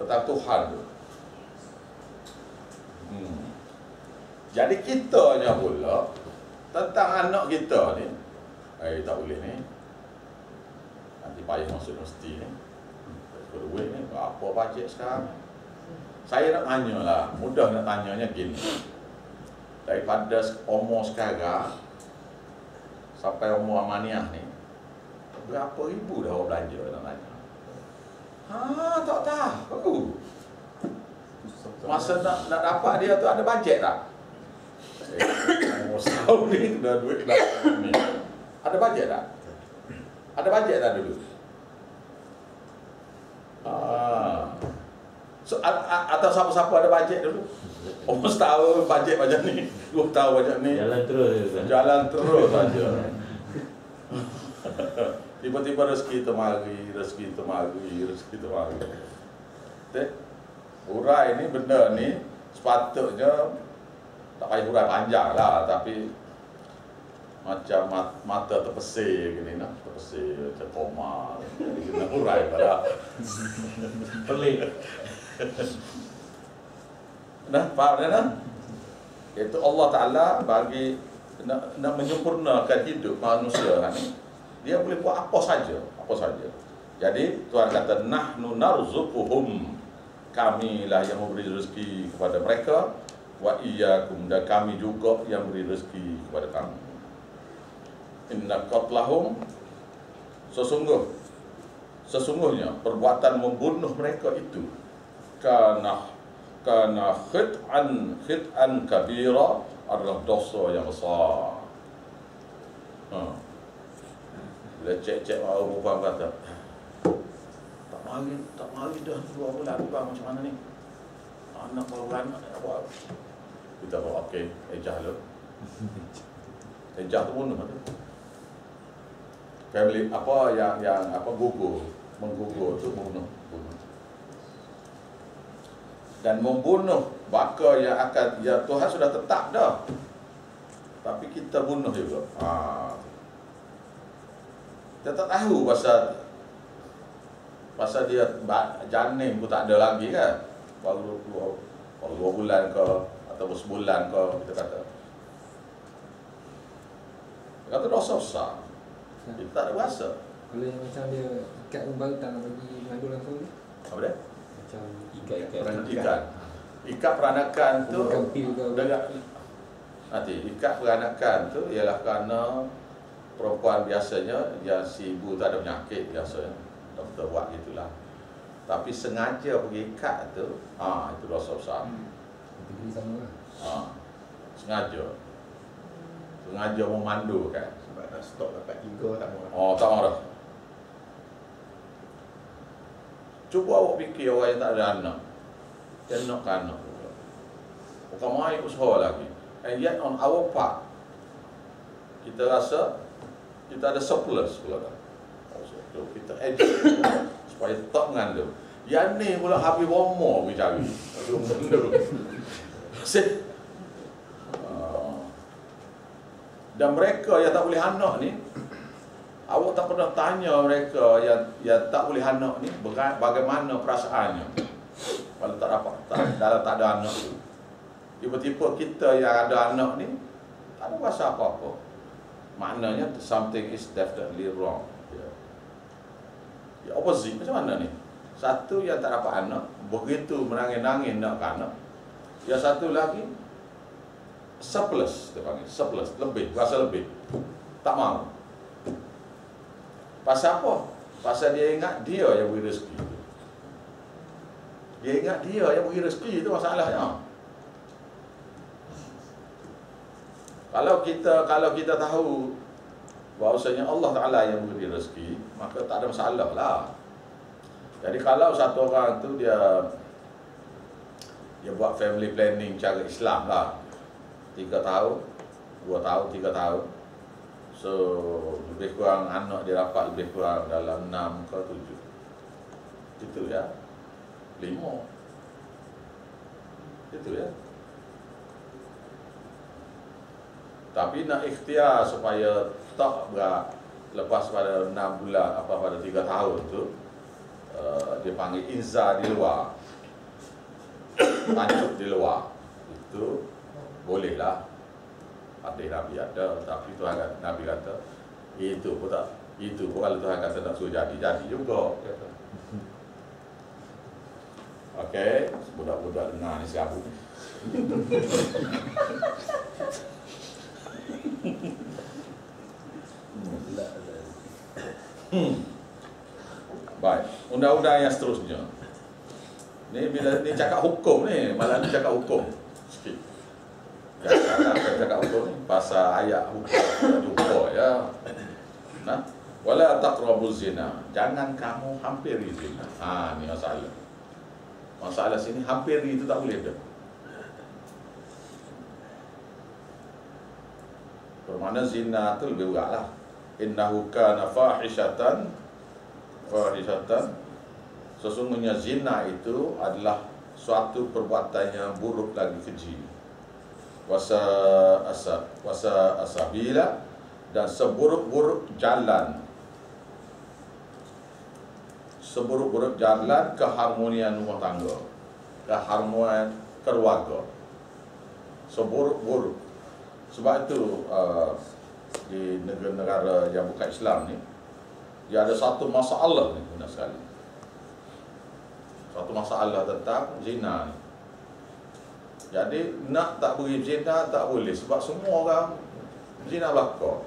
tentang Tuhan tu. Jadi kitanya pula tentang anak kita ni, tak boleh ni. Nanti payah masuk universiti ni. Duit ni, apa bajet sekarang? Saya nak tanya lah, mudah nak tanyanya gini. Daripada umur sekarang sampai umur amaniah ni, berapa ribu dah awak belanja nak tanya? Tak tahu. Masa nak dapat dia tu ada bajet tak? Umur setahun ni dah duit dah ni. Ada bajet tak? Ada bajet tak dulu? So, atau siapa-siapa ada bajet dulu? Umur setahun bajet macam ni, 2 tahun macam ni. Jalan terus saja. Tiba-tiba rezeki termari. Urai ni benda ni sepatutnya tak payah hurai panjang lah, tapi macam mata terpesir gini nah, terpesir macam koma, jadi kena hurai pada Pelik. nah, faham tak? Itu Allah Ta'ala bagi nak menyempurnakan hidup manusia ni, dia boleh buat apa saja, apa saja. Jadi Tuhan kata nahnu narzuquhum, kamilah yang memberi rezeki kepada mereka, wa iyyakum, dan kami juga yang beri rezeki kepada kamu. Inna qatlahum, sesungguhnya perbuatan membunuh mereka itu kana khit'an kabira, adalah dosa yang besar. Bila cek-cek orang perempuan kata, tak mari dah 2 bulan bang, macam mana ni? Anak baru anak apa? Kita bawa okey, ejah lu. Ejah tu bunuh tu. Family apa yang apa menggugur tu bunuh. Dan membunuh baka yang akan, ya Tuhan sudah tetap dah, tapi kita bunuh juga. Kita tak tahu pasal dia janin pun tak ada lagi kan, baru 2 bulan ke atau sebulan ke, kita kata dosa besar, kita tak ada kuasa. Kalau yang macam dia ikat baru tak nak bagi mengandung langsung ni, Apa dia? macam Ikat peranakan tu bukan pil ke nanti ikat peranakan tu ialah kerana perempuan biasanya dia si ibu tak ada penyakit, biasanya doktor buat gitulah. Tapi sengaja pergi ikat tu, itu dosa besar. Degree sama lah. Sengaja memandu kan. Sebab nak stok dapat 3 tak mau. Tak mau dah. Cuba awak fikir orang yang tak ada anak, dia nak anak. Bukan main usaha lagi. And yet on our part, kita rasa kita ada surplus pula dah. So, kita adjust supaya tak mengandung. Yang ni pula habis bomo pergi cari. Dan mereka yang tak boleh anak ni, awak tak pernah tanya mereka yang tak boleh anak ni bagaimana perasaannya kalau tak ada anak tu. Tiba-tiba kita yang ada anak ni tak ada rasa apa-apa. Maknanya something is definitely wrong. Ya, opposite macam mana ni? Satu yang tak dapat anak, begitu menangis-nangis nak ke anak. Yang satu lagi surplus, dia panggil surplus, lebih, rasa lebih, tak mau. Pasal apa? Pasal dia ingat dia yang beri rezeki. Dia ingat dia yang beri rezeki, itu masalahnya. Kalau kita tahu bahawasanya Allah Ta'ala yang beri rezeki, maka tak ada masalah lah. Jadi kalau satu orang tu dia buat family planning cara Islam lah, 3 tahun, 2 tahun, 3 tahun, so lebih kurang anak dia dapat lebih kurang dalam 6 ke 7, itu ya, 5, itu ya. Tapi nak ikhtiar supaya tak lepas pada 6 bulan, pada 3 tahun tu, dia panggil inza di luar, tancuk di luar, itu bolehlah. Hadis Nabi ada, tapi Tuhan kata, Nabi kata itu pun kalau Tuhan kata nak suruh jadi juga. Okey, budak-budak dengar ni siapa? Baik, undang-undang yang seterusnya. Ni bila ni cakap hukum ni, malah ni cakap hukum sikit. Cakap hukum ni pasal ayat hukum lupa ya. Nah, wala taqrabuz zina. Jangan kamu hampiri zina. Ni masalah. Masalah sini hampiri itu tak boleh dah. Bermakna zina tu lebih berat lah. Innahu kana fahishatan. Sesungguhnya zina itu adalah suatu perbuatan yang buruk lagi keji. Wasa asabila, dan seburuk-buruk jalan. Seburuk-buruk jalan keharmonian rumah tangga, keharmonian keluarga. Seburuk-buruk. Sebab itu di negara-negara yang bukan Islam ni, dia ada satu masalah ni benar sekali. Satu masalah tentang zina ni. Jadi nak tak beri zina tak boleh, sebab semua orang zina belaka.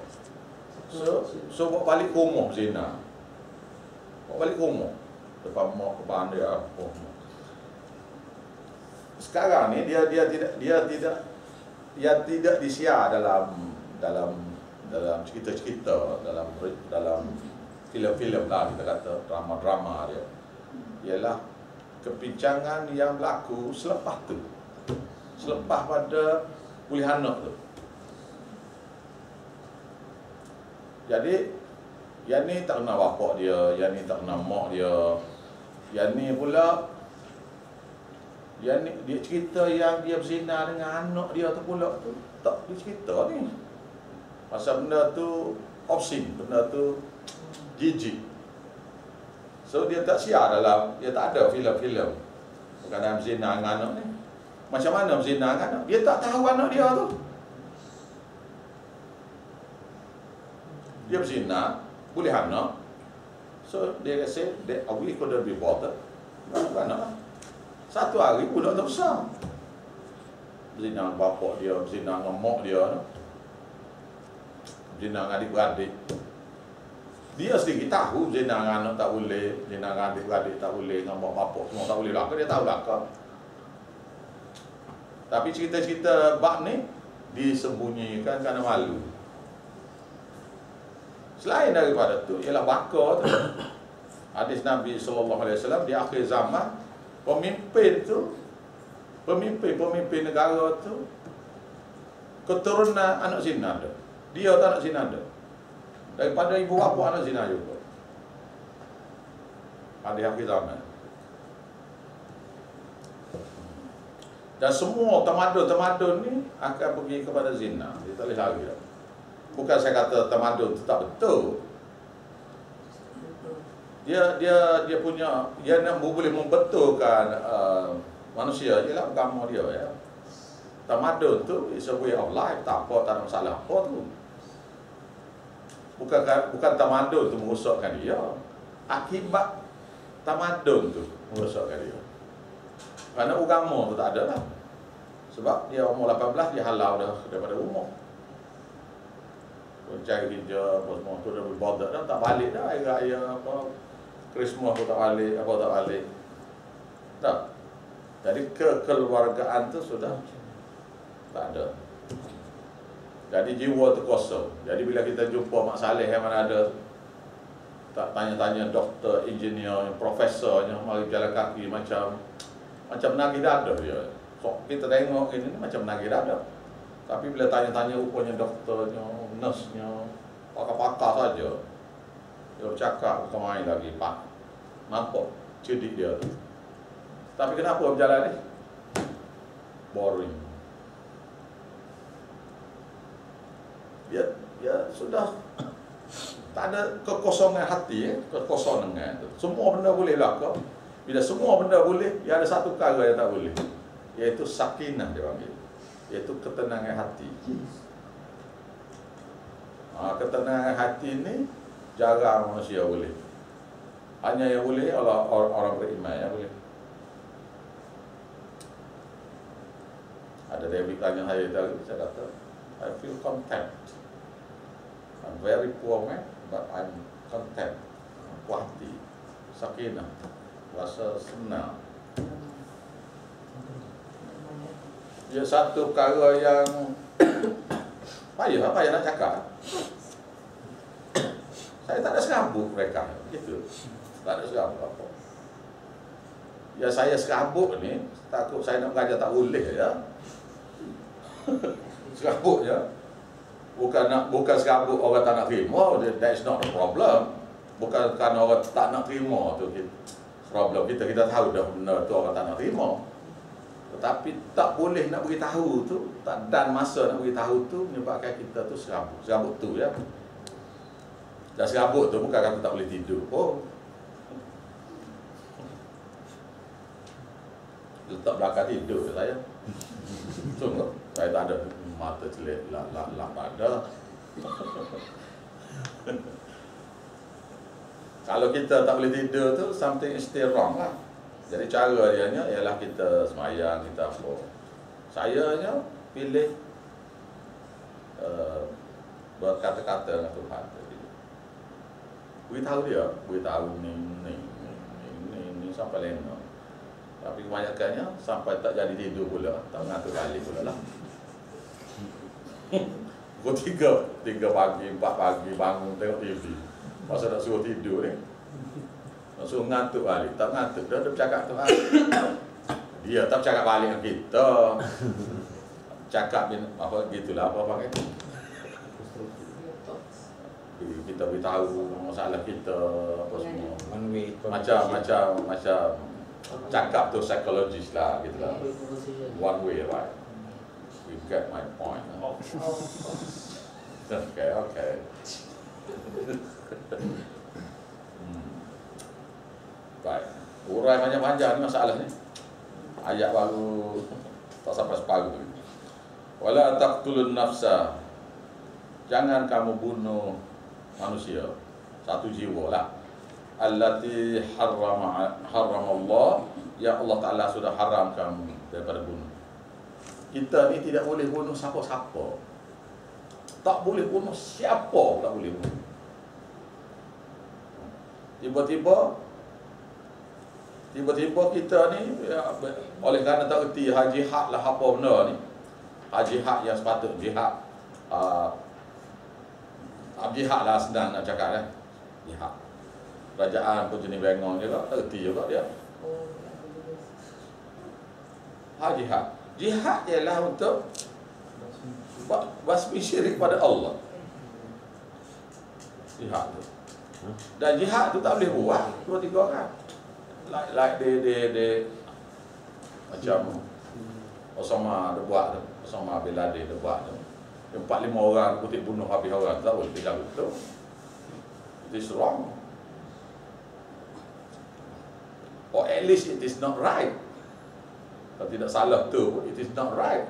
So buat balik rumah zina. Buat balik rumah. Depan mak, depan dia apa. Sekarang ni dia tidak disiar dalam cerita-cerita, dalam filem-filem lah kita kata, drama-drama dia. Ialah kepincangan yang berlaku selepas tu. Selepas pada pilihan anak tu. Jadi yang ni tak kenal bapak dia, yang ni tak kenal mak dia. Yang ni pula, yang ni dia cerita yang dia berzina dengan anak dia tu pula tu tak dia cerita ni. Pasal benda tu obscene, benda tu jijik. So dia tak siar dalam, dia tak ada filem-filem berkenaan berzina dengan anak ni. Macam mana berzina dengan anak? Dia tak tahu anak dia tu. Dia berzina, boleh anak. So dia rasa that we couldn't be bothered. Anak. Satu hari budak tu besar. Berzina dengan bapak dia, berzina dengan mak dia, berzina dengan adik-beradik. Dia sendiri tahu berzina dengan anak tak boleh, berzina dengan adik-beradik tak boleh, dengan mak bapak semua tak boleh belaka, dia tahu belaka. Tapi cerita-cerita bab ni disembunyikan kerana malu. Selain daripada tu ialah baka tu. Hadis Nabi SAW di akhir zaman, pemimpin negara tu keturunan anak zina ada. Dia tak anak zina ada. Daripada ibu bapa anak zina juga. Pada akhir zaman. Dan semua tamadun ni akan pergi kepada zina. Dia tak boleh lari. Bukan saya kata tamadun itu tak betul. Dia punya, dia nak boleh membetulkan manusia ialah agama dia ya. Tamadun tu is a way of life, tak apa, tak ada masalah apa tu. Bukan tamadun tu merosakkan dia. Akibat tamadun tu merosakkan dia. Kerana agama tu tak ada lah. Sebab dia umur 18 dia halau dah daripada rumah. Cari kerja apa semua tu dah berbodak dah, tak balik dah hari raya apa Christmas pun tak balik, apa tak balik. Tak. Jadi kekeluargaan tu sudah tak ada. Jadi jiwa tu kosong. Jadi bila kita jumpa Mak Saleh yang mana ada, tak tanya-tanya doktor, engineer, profesor yang mari jalan kaki macam nagih dada dia. So, kita tengok ini macam nagih dada. Tapi bila tanya-tanya rupanya doktornya, nurse-nya, pakar-pakar saja. Dia bercakap, bukan main lagi, Pak. Nampak cerdik dia tu. Tapi kenapa berjalan ni? Boring. Dia sudah tak ada kekosongan hati, kekosongan tu. Semua benda boleh belaka. Bila semua benda boleh, dia ada satu perkara yang tak boleh, iaitu sakinah dia panggil, iaitu ketenangan hati. Ketenangan hati ni jarang manusia boleh. Hanya yang boleh orang beriman yang boleh. Ada David tanya saya tadi, saya kata, I feel content. I'm very poor man, but I'm content. Puas hati, sakinah, rasa senang. Dia satu perkara yang payah nak cakap. Saya tak ada serabut mereka, gitu. Tak ada serabut apa. Ya saya serabut ni, takut saya nak belajar tak boleh ya. Serabut ya. Bukan serabut orang tak nak terima, that's not the problem. Bukan kerana orang tak nak terima tu problem kita tahu dah benda tu orang tak nak terima. Tetapi tak boleh nak beritahu tu, dan masa nak beritahu tu menyebabkan kita tu serabut. Serabut tu ya. Dan serabut tu bukan kata tak boleh tidur. Oh. Letak belakang tidur saya. Sungguh, saya tak ada mata celik lah tak ada. Kalau kita tak boleh tidur tu, something is still wrong lah. Jadi cara dia ialah kita semayang, kita apa. Saya pilih berkata-kata dengan Tuhan. Beritahu dia, beritahu ni sampai lena. Tapi kebanyakannya sampai tak jadi tidur pula, tak mengatur balik pula lah. Pukul 3 pagi, 4 pagi bangun tengok TV. Masa nak suruh tidur ni, nak suruh ngantuk balik, tak ngantuk, dia bercakap Tuhan. Dia tak bercakap balik dengan kita. Cakap apa gitulah, apa pakai. Kita beritahu masalah kita apa semua. Macam cakap tu psikologis lah gitulah. One way, right? You get my point. Okay. Baik. Urai panjang-panjang ni masalah ni. Ayat baru tak sampai separuh tu. Wala taqtulun nafsa. Jangan kamu bunuh manusia, satu jiwa lah. Allati harrama Allah, ya Allah Ta'ala sudah haram kamu daripada bunuh. Kita ni tidak boleh bunuh siapa-siapa. Tak boleh bunuh siapa, tak boleh bunuh. Tiba-tiba kita ni ya, oleh kerana tak erti jihad lah apa benda ni. Jihad yang sepatut jihad. Jihad lah senang nak cakap lah. Jihad. Kerajaan pun jenis bengong juga, tak erti juga dia. Jihad. Jihad ialah untuk basmi syirik pada Allah. Jihad tu. Dan jihad tu tak boleh buat 2-3 orang. Like they macam Osama dia buat tu, Osama bin Laden dia buat tu. 4-5 orang kutip bunuh habis orang, tak boleh pegang tu. It is wrong. Or at least it is not right. Kalau tidak salah tu, it is not right.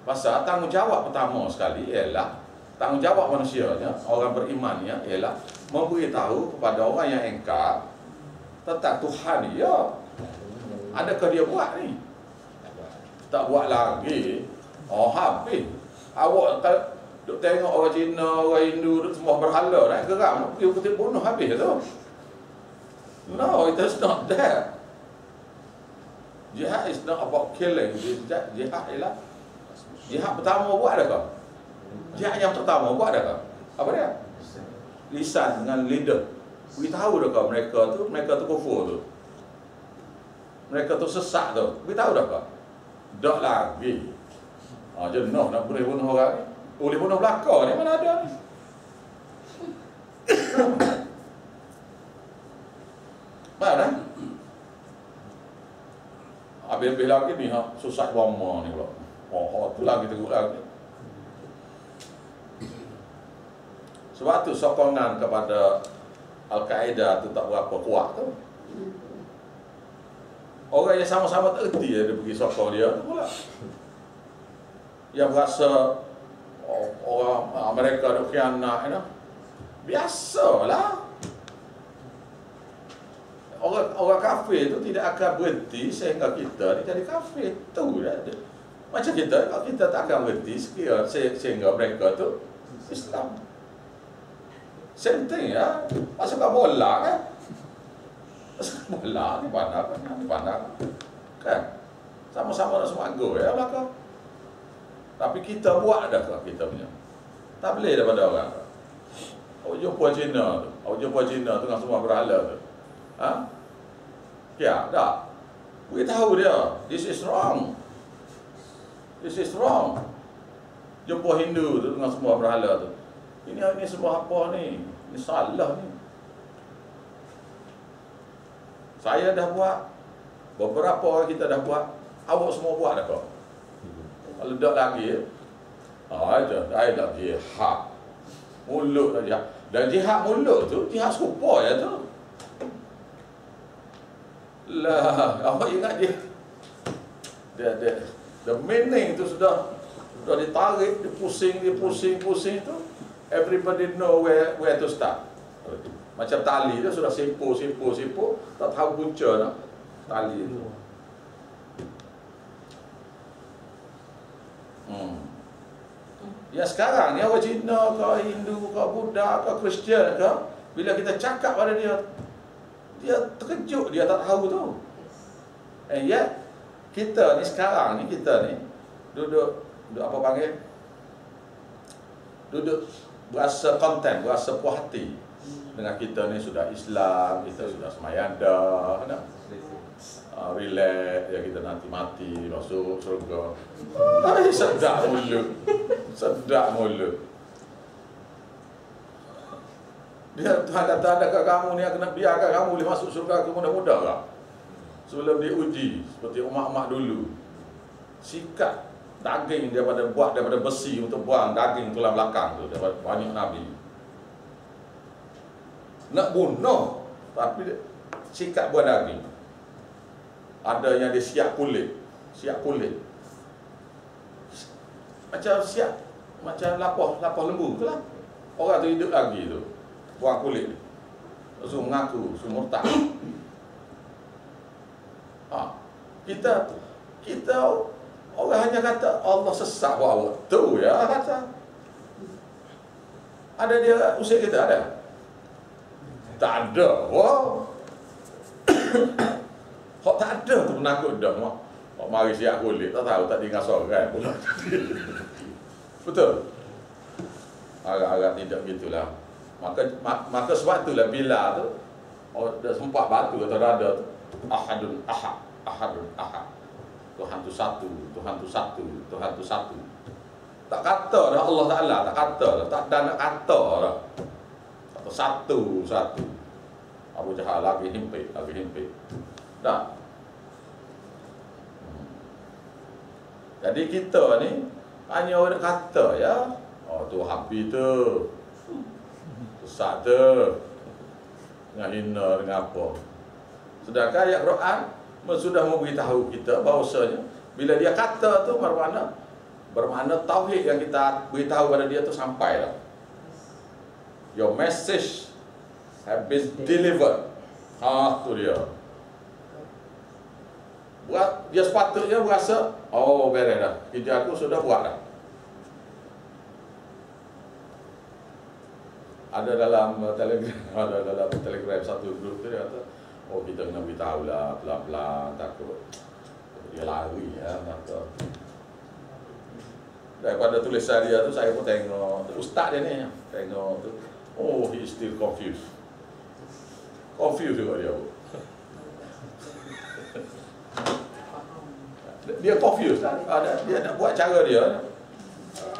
Pasal tanggungjawab pertama sekali ialah tanggungjawab manusianya, orang berimannya ialah memberitahu kepada orang yang engkar tentang Tuhan dia. Adakah dia buat ni? Tak buat lagi. Oh habis. Awak duk tengok orang Cina, orang Hindu duk semua berhala nak geram, dia kutip bunuh habis tu. No, it is not that. Jihad is not about killing. Jihad ialah jihad pertama buat adakah? Jihad yang pertama buat adakah? Apa dia? Lisan dengan lidah. Beritahu adakah mereka tu kufur tu. Mereka tu sesat tu. Beritahu adakah? Tak lagi. Jenuh nak boleh bunuh orang ni. Boleh bunuh belakang ni, mana ada ni. Mana? Habis-habis lagi ni, susah bomba ni pula. Tu lagi teruk lagi. Sebab tu sokongan kepada Al-Qaeda tu tak berapa kuat tu. Orang yang sama-sama tak erti dia pergi sokong dia tu pula. Yang berasa orang Amerika duk khianat you know. Biasalah. Orang kafir tu tidak akan berhenti sehingga kita ni jadi kafir. Tu dah. Macam kita, kalau kita tak akan berhenti sehingga mereka tu Islam. Same thing ya. Pasukan bola kan. Pasukan bola ni pandang. Kan? Sama-sama nak semua go ya belakang. Tapi kita buat adakah kita punya? Tak boleh daripada orang. Awak jumpa Cina tu. Awak jumpa Cina tu dengan semua berhala tu. Ya, tak. Beritahu dia, this is wrong. This is wrong. Jumpa Hindu tu dengan semua berhala tu. Ini semua apa ni? Ini salah ni. Saya dah buat. Beberapa orang kita dah buat. awak semua buat dah kau. Kalau tak lagi, dah lagi hak mulut dah jihad. Dan jihad mulut tu, jihad serupa ya tu. Lah, awak ingat dia the meaning tu sudah ditarik, pusing tu. Everybody know where to start. Macam tali dia sudah simpul, tak tahu punca nak tali tu. Ya sekarang ni orang Cina ke Hindu ke Buddha ke Kristian ke, bila kita cakap pada dia terkejut, dia tak tahu tu. And yet kita ni sekarang ni duduk apa panggil? Duduk berasa content, berasa puas hati dengan kita ni sudah Islam, kita sudah semayang dah, relax, ya kita nanti mati masuk surga. Sedap mulut. Dia Tuhan kata ada kat kamu ni, kena biarkan kamu boleh masuk surga ke mudah-mudah lah. Sebelum dia uji seperti umat-umat dulu. Sikat daging daripada besi untuk buang daging tulang belakang tu daripada banyak nabi. Nak bunuh tapi sikat buang daging. Ada yang dia siap kulit. Macam lapah lembu tu lah. Orang tu hidup lagi tu, buang kulit. Lepas tu mengaku murtad. Kita orang hanya kata Allah sesat awak tu ya kata. Ada dia usik kita ada? Tak ada. Wow. Kok tak ada tu penakut dah. Kok mari siap kulit tak tahu tak dengar suara pula. Betul. Agak-agak tidak gitulah. Maka sebab itulah bila tu dah sempat batu atau dada tu ahadun ahad. Tuhan tu satu. Tak kata dah Allah Ta'ala, tak kata dah, tak ada nak kata dah. Kata satu. Abu Jahal lagi himpit. Dah. Jadi kita ni hanya orang kata ya, tu Habib tu sesat tu, dengan hina dengan apa. Sedangkan ayat Quran sudah memberitahu kita bahawasanya bila dia kata tu bermakna tauhid yang kita beritahu pada dia tu sampai dah. Your message have been delivered. Tu dia. Dia sepatutnya berasa, beres dah. Kerja aku sudah buat dah. Ada dalam Telegram satu grup tu dia kata, kita kena beritahu lah pelan-pelan, takut dia lari ya, kata. Daripada tulisan dia tu saya pun tengok, ustaz dia ni tengok tu, he is still confused juga dia. Dia confused lah. Dia nak buat cara dia.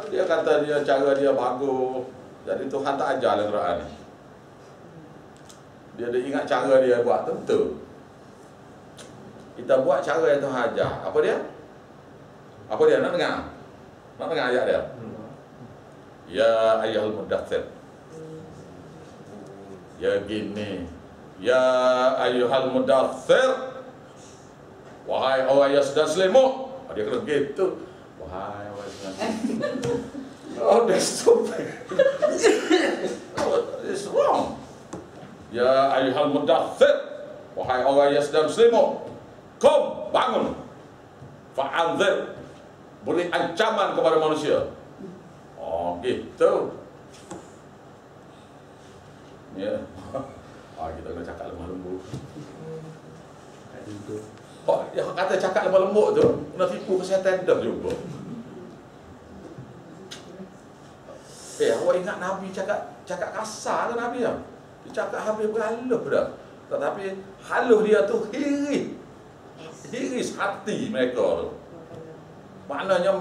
Dia kata cara dia bagus. Jadi Tuhan tak ajar dalam Quran ni. Dia ingat cara dia buat tentu. Kita buat cara yang Tuhan ajar. Apa dia? Nak dengar? Nak dengar ayat dia? Ya ayyuhal muddaththir. Ya gini. Ya ayyuhal muddaththir. Wahai orang yang sedang selimut. Dia kena gitu. Wahai orang yang sedang selimut. That's stupid. It's wrong. Ya ayyuhal muddaththir. Wahai orang yang sedang selimut. Qum, bangun. Fa'anzir. Beri ancaman kepada manusia. Gitu. Ya. Kita kena cakap lemah lembut. Dia kata cakap lemah lembut tu kena tipu kesihatan dah juga. Awak ingat Nabi cakap kasar ke Nabi ya? Dia cakap habis berhalus dah. Tetapi halus dia tu hiris hati mereka tu. Maknanya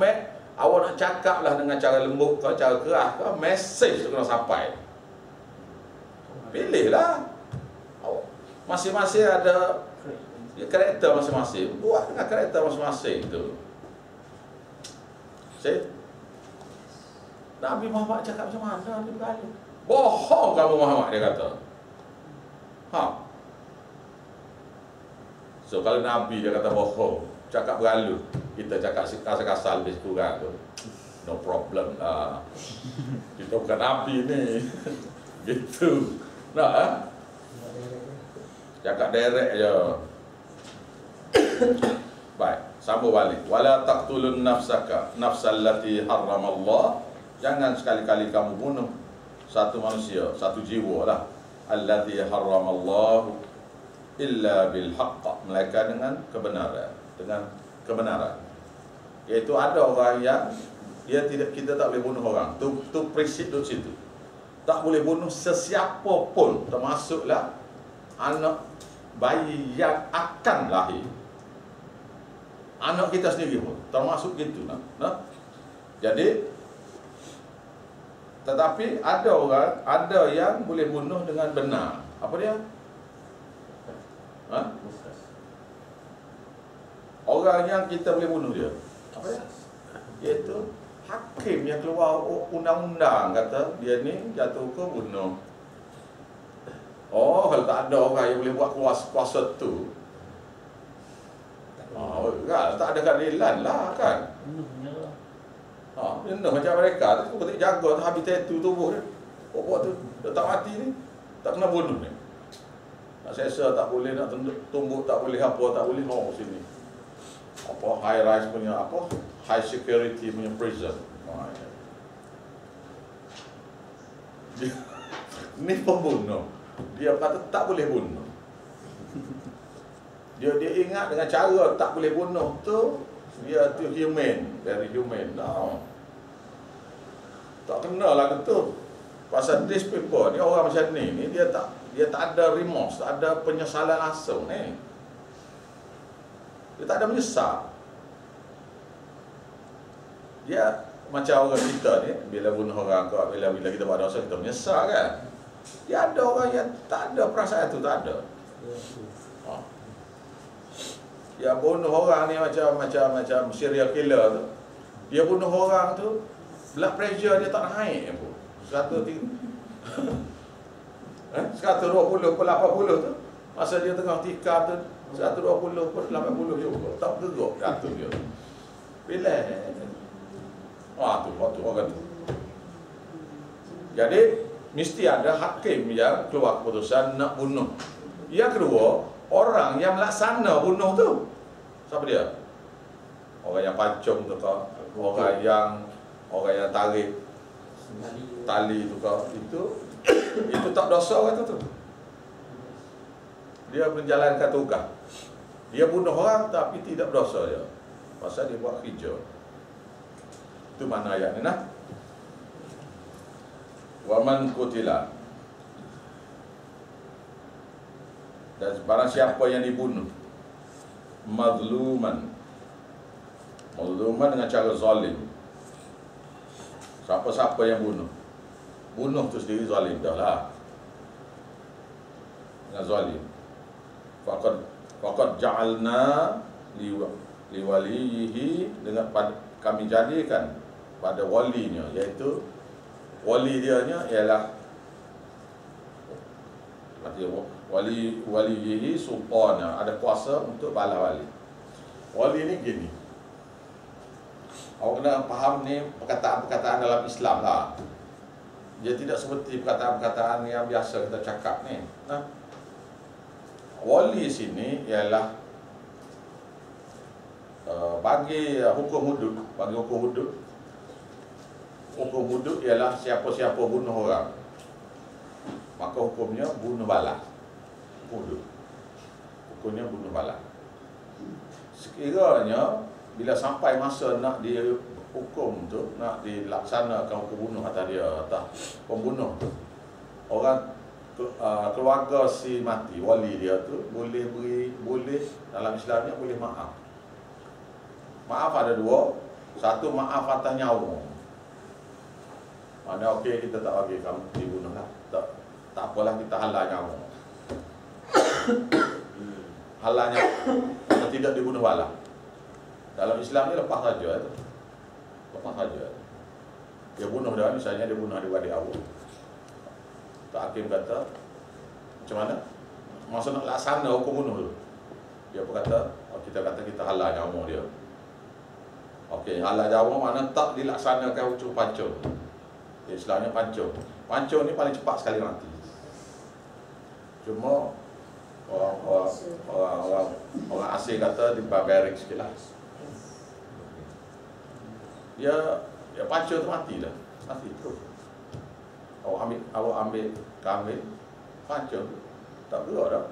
awak nak cakap lah dengan cara lembut ke cara keras ke, mesej tu kena sampai. Pilihlah. Masing-masing ada Dia karakter masing-masing, buat dengan karakter masing-masing tu. Nabi Muhammad cakap macam mana dia bergaduh? Bohong kamu Muhammad, dia kata. So kalau Nabi dia kata bohong, cakap bergaduh, kita cakap kasar-kasar lebih kurang tu, no problem lah. Kita bukan Nabi ni. Gitu. Nak cakap direct je. Baik, sambung balik. Wala taqtulun nafsaka nafsallati harramallah. Jangan sekali-kali kamu bunuh satu manusia, satu jiwa lah. Allati harramallahu illa bil haqq, melainkan dengan kebenaran, iaitu ada orang yang kita tak boleh bunuh orang. Tu prinsip tu situ. Tak boleh bunuh sesiapa pun, termasuklah anak bayi yang akan lahir. Anak kita sendiri pun termasuk gitu nah. Jadi tetapi ada orang, ada yang boleh bunuh dengan benar. Apa dia? Orang yang kita boleh bunuh dia. Apa dia? Iaitu hakim yang keluar undang-undang kata dia ni jatuh hukum bunuh. Oh, kalau tak ada orang yang boleh buat kuasa tu, tak ada keadilan lah kan. Benar macam mereka tu, kita jaga tu habitat tubuh dia. Pokok tu, dia tak mati ni, tak kena bunuh ni. Nak sesa tak boleh, nak tumbuk tak boleh, apa tak boleh, sini. Apa high rise punya, apa high security punya prison. Ni pembunuh. Dia kata tak boleh bunuh. Dia ingat dengan cara tak boleh bunuh tu, dia tu human, very human. No. Tak kena lah tu. Pasal these people ni, orang macam ni dia tak ada remorse, tak ada penyesalan langsung ni. Dia tak ada menyesal. Dia macam orang kita ni, bila bunuh orang, bila kita buat dosa kita menyesal kan. Dia ada orang yang tak ada perasaan tu, tak ada. Dia bunuh orang ni macam serial killer tu. Dia bunuh orang tu, blood pressure dia tak naik pun. 120 ke 80 tu. Masa dia tengah tikar tu 120 ke 80 juga. Tak gerak jatuh dia. Relax. Tu orang tu. Jadi mesti ada hakim yang keluar keputusan nak bunuh. Yang kedua, orang yang melaksana bunuh tu, siapa dia? Orang yang pancung tu kah? Orang yang tarik tali tu kah? Itu tak dosa kata tu. Dia menjalankan tugas. Dia bunuh orang tapi tidak berdosa dia. Pasal dia buat kerja. Itu mana ayat ni nah. Wa man qutila, dan barang siapa yang dibunuh mazluman dengan cara zalim. Siapa-siapa yang bunuh tu sendiri zalim dah lah, dengan zalim. Faqad ja'alna liwalihi, dengan kami jadikan pada walinya, iaitu wali dia nya ialah walihi sultana, ada kuasa untuk bala wali. Wali ni gini, awak kena faham ni perkataan-perkataan dalam Islam lah. Dia tidak seperti perkataan-perkataan yang biasa kita cakap ni. Wali sini ialah bagi hukum hudud. Hukum hudud ialah siapa-siapa bunuh orang, maka hukumnya bunuh balas. Hukumnya bunuh balas. Sekiranya bila sampai masa nak dihukum tu, nak dilaksanakan hukum bunuh atas dia, atas pembunuh tu, orang keluarga si mati, wali dia tu boleh dalam Islamnya boleh maaf. Maaf ada dua. Satu, maaf atas nyawa. Mana okey, kita tak bagi kamu dibunuh lah. Tak apalah, kita halal nyawa. halalnya tidak dibunuh bala. Dalam Islam ni lepas saja tu. Lepas saja. Dia bunuh dia, misalnya dia bunuh adik-adik awak. Tak hakim kata, macam mana? Masa nak laksana hukum bunuh tu. Dia pun kata, kita kata kita halal nyawa dia. Okey, halal nyawa mana tak dilaksanakan hukum pancung. Islamnya pancung. Pancung ni paling cepat sekali mati. Cuma orang asing kata di barbaric sikit lah. Dia pancung tu mati dah. Mati terus. Awak ambil kambing, pancung tak gerak dah.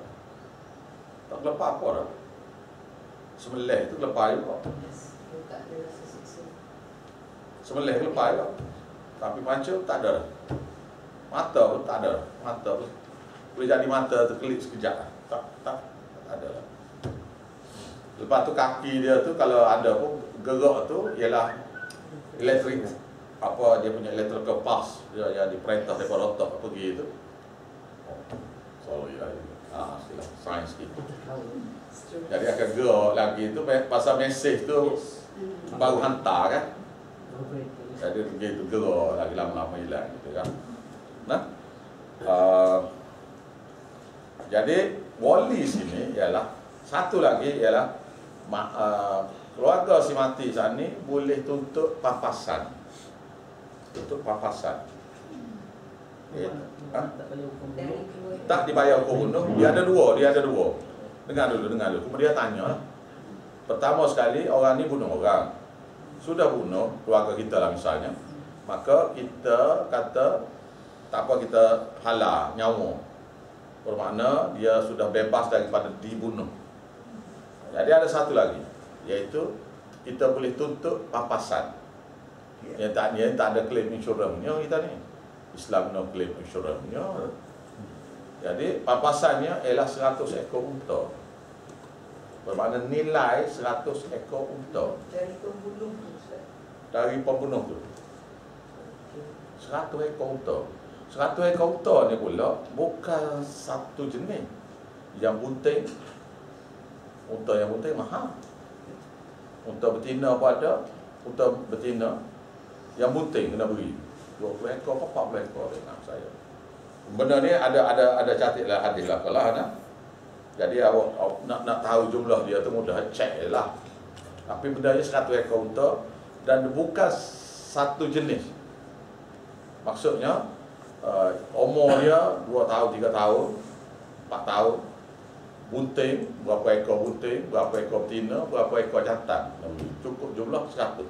Tak lepas apa dah. Sembelih tu lepas juga. Sembelih lepas juga. Tapi pancung tak ada dah. Mata pun tak ada. Mata pun boleh jadi mata terkelip sekejap. Tak ada lah. Lepas tu kaki dia tu kalau ada pun gerak tu ialah elektrik. Apa dia punya electrical pulse dia yang diperintah daripada otak pergi tu. Sorry lah. Istilah sains sikit. Jadi akan gerak lagi tu pasal mesej tu baru hantar kan. Jadi begitu gerak lagi lama-lama hilang gitu kan. Nah. Jadi wali sini ialah satu lagi ialah keluarga si mati saat ni boleh tuntut papasan. Tuntut papasan. Tak dibayar hukum bunuh. Dia ada dua. Dengar dulu. Kemudian tanya. Pertama sekali orang ni bunuh orang. Sudah bunuh keluarga kita lah misalnya. Maka kita kata tak apa, kita halal nyawa. Bermakna dia sudah bebas daripada dibunuh. Jadi ada satu lagi, iaitu kita boleh tuntut papasan. Yang tak ada claim insurance-nya kita ni. Islam no claim insurance-nya. Jadi papasannya ialah 100 ekor unta. Bermakna nilai 100 ekor unta. Dari pembunuh tu, Ustaz. Dari pembunuh tu. 100 ekor unta. 100 ekor unta ni pula bukan satu jenis. Yang bunting, unta yang bunting mahal. Unta betina pun ada. Unta betina yang bunting kena beri 20 ekor apa 40 ekor dengan saya. Benda ni ada catatlah hadis lah kalau nak. Jadi awak nak tahu jumlah dia tu mudah, cek lah. Tapi benda ni 100 ekor unta dan bukan satu jenis. Maksudnya umur dia 2 tahun, 3 tahun, 4 tahun. Bunting, berapa ekor bunting, berapa ekor betina, berapa ekor jantan. Cukup jumlah 100.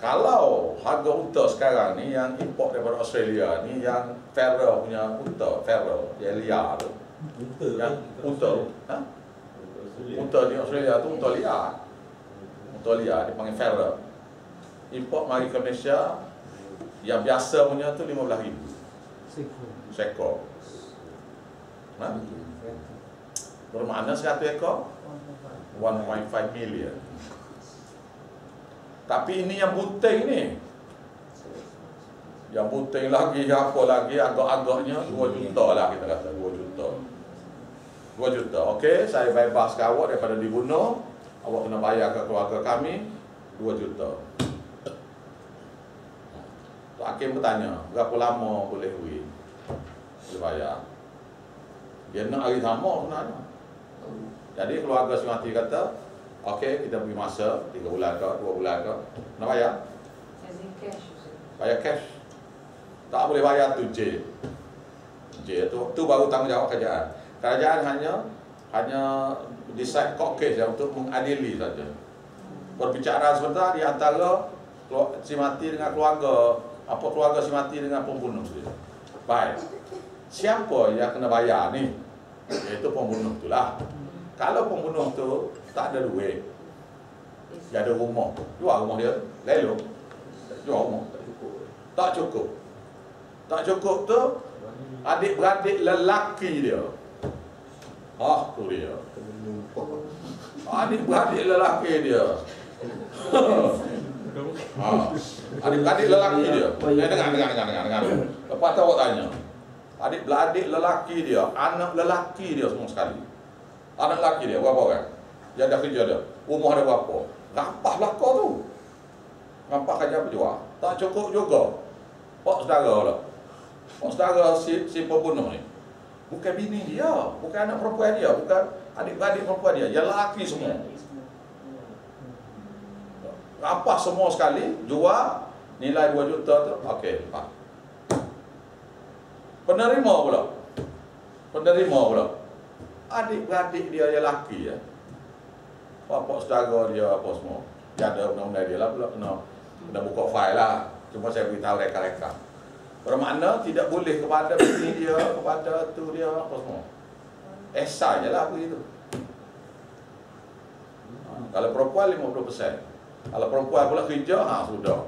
Kalau harga unta sekarang ni yang import daripada Australia ni yang feral punya unta, feral, yang liar tu. Unta di Australia tu unta liar. Unta liar dipanggil feral. Import mari ke Malaysia yang biasa punya tu 15,000 seekor. Bermakna 100 ekor 1.5 million. Tapi ini yang bunting ni. Yang bunting lagi, apa lagi, agak-agaknya 2 juta lah kita kata, 2 juta. 2 juta, okey, saya bebaskan awak daripada dibunuh. Awak kena bayar ke keluarga kami 2 juta. Tok Hakim bertanya, berapa lama boleh bayar? Dia nak hari sama sebenarnya. Jadi keluarga si mati kata, okey, kita beri masa 3 bulan ke 2 bulan ke. Nak bayar? Bayar cash. Tak boleh bayar tu J tu baru tanggungjawab kerajaan. Kerajaan hanya decide court case untuk mengadili saja. Berbicara sebentar di antara si mati dengan keluarga, keluarga si mati dengan pembunuh dia. Baik. Siapa yang kena bayar ni? Iaitu pembunuh itulah. Kalau pembunuh tu tak ada duit, dia ada rumah, jual rumah dia, lelong, jual rumah, tak cukup. Tak cukup tu, adik-beradik lelaki dia. Tu dia. Adik-beradik lelaki dia. Adik-beradik lelaki dia. Dengar. Lepas tu awak tanya. Adik-beradik lelaki dia, anak lelaki dia semua sekali. Anak lelaki dia berapa orang? Dia ada kerja dia. Rumah ada berapa? Rampah belakang tu. Rampah kerja apa juga? Tak cukup juga. Pak saudara lah. Pak saudara si pembunuh ni. Bukan bini dia, bukan anak perempuan dia, bukan adik-beradik perempuan dia. Yang lelaki semua. Rampah semua sekali, jual nilai 2 juta tu. Okey, lepas. Penerima pula. Adik-beradik dia yang lelaki ya. Bapak saudara dia apa semua. Dia ada undang-undang dia lah pula kena buka file lah. Cuma saya beritahu reka-reka. Bermakna tidak boleh kepada bini dia, kepada tu dia apa semua. Esai je lah begitu. Kalau perempuan 50%. Kalau perempuan pula kerja, sudah.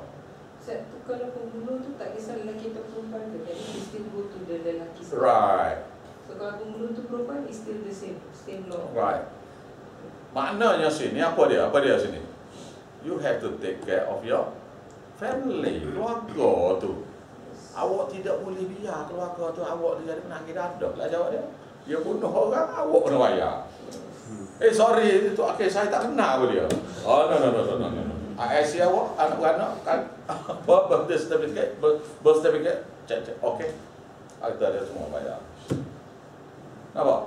Kalau pembunuh tu tak kisah lelaki atau perempuan ke, jadi he still go to the lelaki side. Right. So kalau pembunuh tu perempuan, it's still the same law. Right. Maknanya sini apa dia sini? You have to take care of your family, keluarga tu. Awak tidak boleh biar keluarga tu awak dia jadi penagih dadah lah jawab dia. Dia bunuh orang, awak kena bayar. Sorry, itu saya tak kenal dia. Oh, no. IC awak, anak-anak kan birth certificate, cek. Okey. Kita dia semua bayar. Nampak?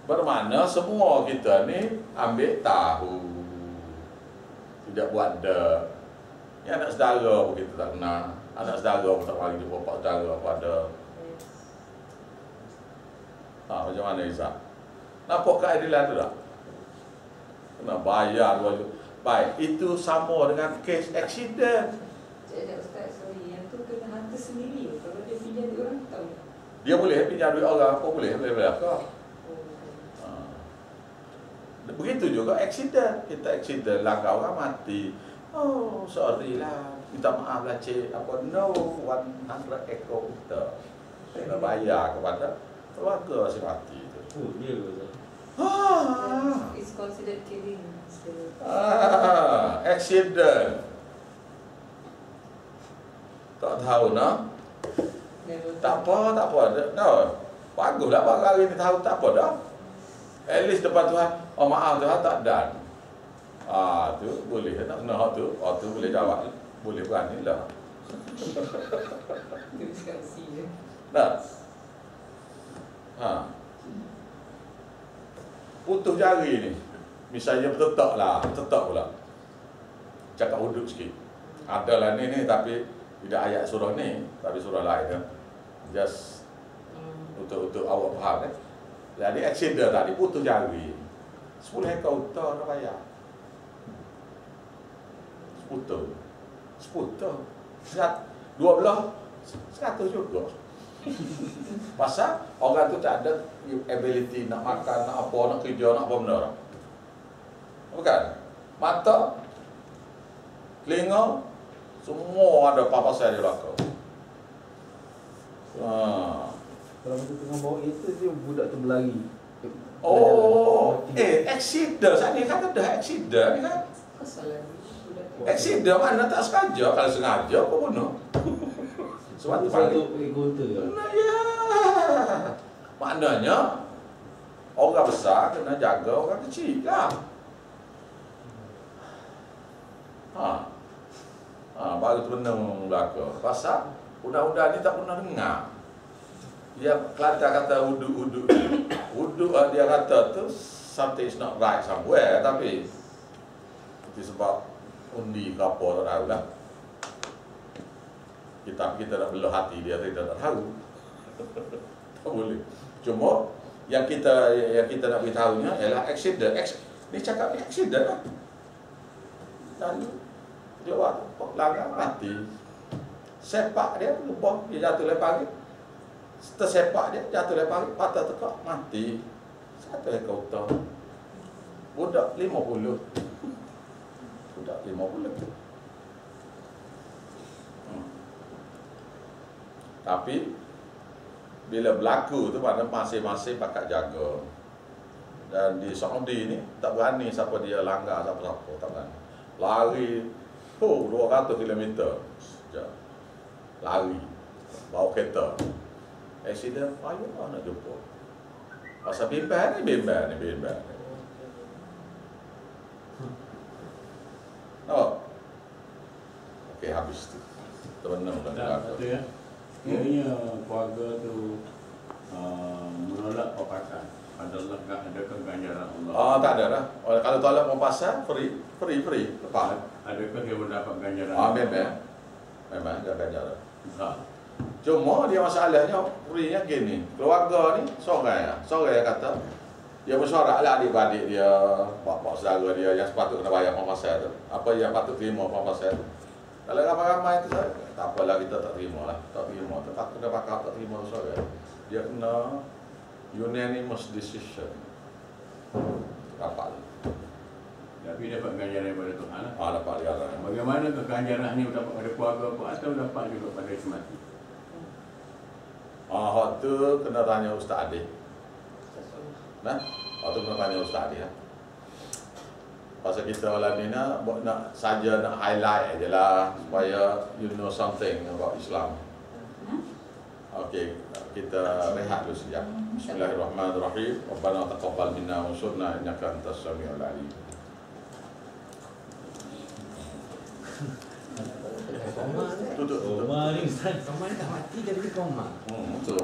Bermakna semua kita ni ambil tahu. Tidak buat dah. Ni anak saudara pun kita tak kenal. Anak saudara pun tak bagi jumpa bapak saudara pada. Macam mana Izzat? Nampak keadilan tu tak? Kena bayar dulu. Baik, itu sama dengan kes aksiden. Cik Ustaz, sorry, yang tu kena harta sendiri. Kalau dia pinjam duit orang, tahu. Dia boleh pinjam duit orang, apa boleh belakang. Begitu juga aksiden. Kita aksiden langgar orang mati. Oh, sorry lah. Minta maaf lah cik. Apa? No, 100 ekor kita. Kena bayar kepada keluarga si mati itu. Dia ke? It's considered killing. Accident. Tak tahu nak? Tak apa. No. Baguslah hari ni tahu tak apa dah. At least depan Tuhan, maaf Tuhan tak dan. Tu boleh nak kena hak tu. Tu boleh jawab. Boleh beranilah. Nah. Putus jari ni. Misalnya tetap pula. Cakap hudud sikit. Adalah ni tapi tidak ayat surah ni, tapi surah lain kan. Just untuk awak faham kan. Jadi aksiden tadi putus jari. 10 ekor utah dah bayar. Seputar. 12 100 juga. Pasal orang tu tak ada ability nak makan, nak apa, nak kerja, nak apa benda. Bukan? Mata, telinga, semua ada apa-apa di belakang. Kalau kita tengah bawa kereta, dia budak tu berlari. Aksiden. Saya ni kata dah aksiden ni kan. Aksiden mana tak sengaja. Kalau sengaja, apa bunuh? Suatu ekota. Ya. Maknanya orang besar kena jaga orang kecil lah. Baru tu benar belaka. Pasal undang-undang ni tak pernah dengar. Dia Kelantan kata uduk. Uduk dia kata tu something is not right somewhere, tapi itu sebab undi ke apa tak tahu lah. Kita nak belah hati dia, kita tak tahu. Tak boleh. Cuma yang kita nak beritahunya ialah aksiden. Ni cakap ni aksiden lah. Lalu dia buat langgar mati. Sepak dia lubang, dia jatuh lepas lagi. Tersepak dia jatuh lepas lagi, patah tekak mati. 1 ekor utah. Budak 50. Tapi bila berlaku tu pada masing-masing pakat jaga. Dan di Saudi ni tak berani siapa dia langgar siapa-siapa, tak berani. Lari 200 km je. Lari bawa kereta. Aksiden payah nak jumpa. Pasal bimbang ni. Oh. Okey, habis tu. Terbenam dah Tak, betul ya. Kiranya keluarga tu menolak papasan. Adakah ganjaran Allah? Tak ada dah. Kalau tolak papasan free, lepas. Adakah dia mendapat ganjaran? Memang ada ganjaran. Tak. Cuma dia masalahnya free-nya gini. Keluarga ni seorang yang kata dia bersorak lah adik-adik dia, bapak saudara dia yang sepatutnya kena bayar papasan tu. Apa yang patut terima papasan tu. Kalau ramai-ramai tu tak apalah, kita tak terima lah. Tak terima. Tak kena bakal tak terima seorang. Dia kena unanimous decision. Kapal. Tapi dapat ganjaran daripada Tuhan lah. Dapat ganjaran. Bagaimana ganjaran ni dapat pada keluarga pun atau dapat juga pada semati? Hak tu kena tanya Ustaz Adik. Nah, hak tu kena tanya Ustaz Adik lah. Pasal kita malam ni nak highlight aje lah supaya you know something about Islam. Okey, kita rehat dulu sekejap. Bismillahirrahmanirrahim. Rabbana taqabbal minna wa ansurna innaka antas samiul alim. Koma ni Ustaz. Koma ni tak mati jadi koma. Betul.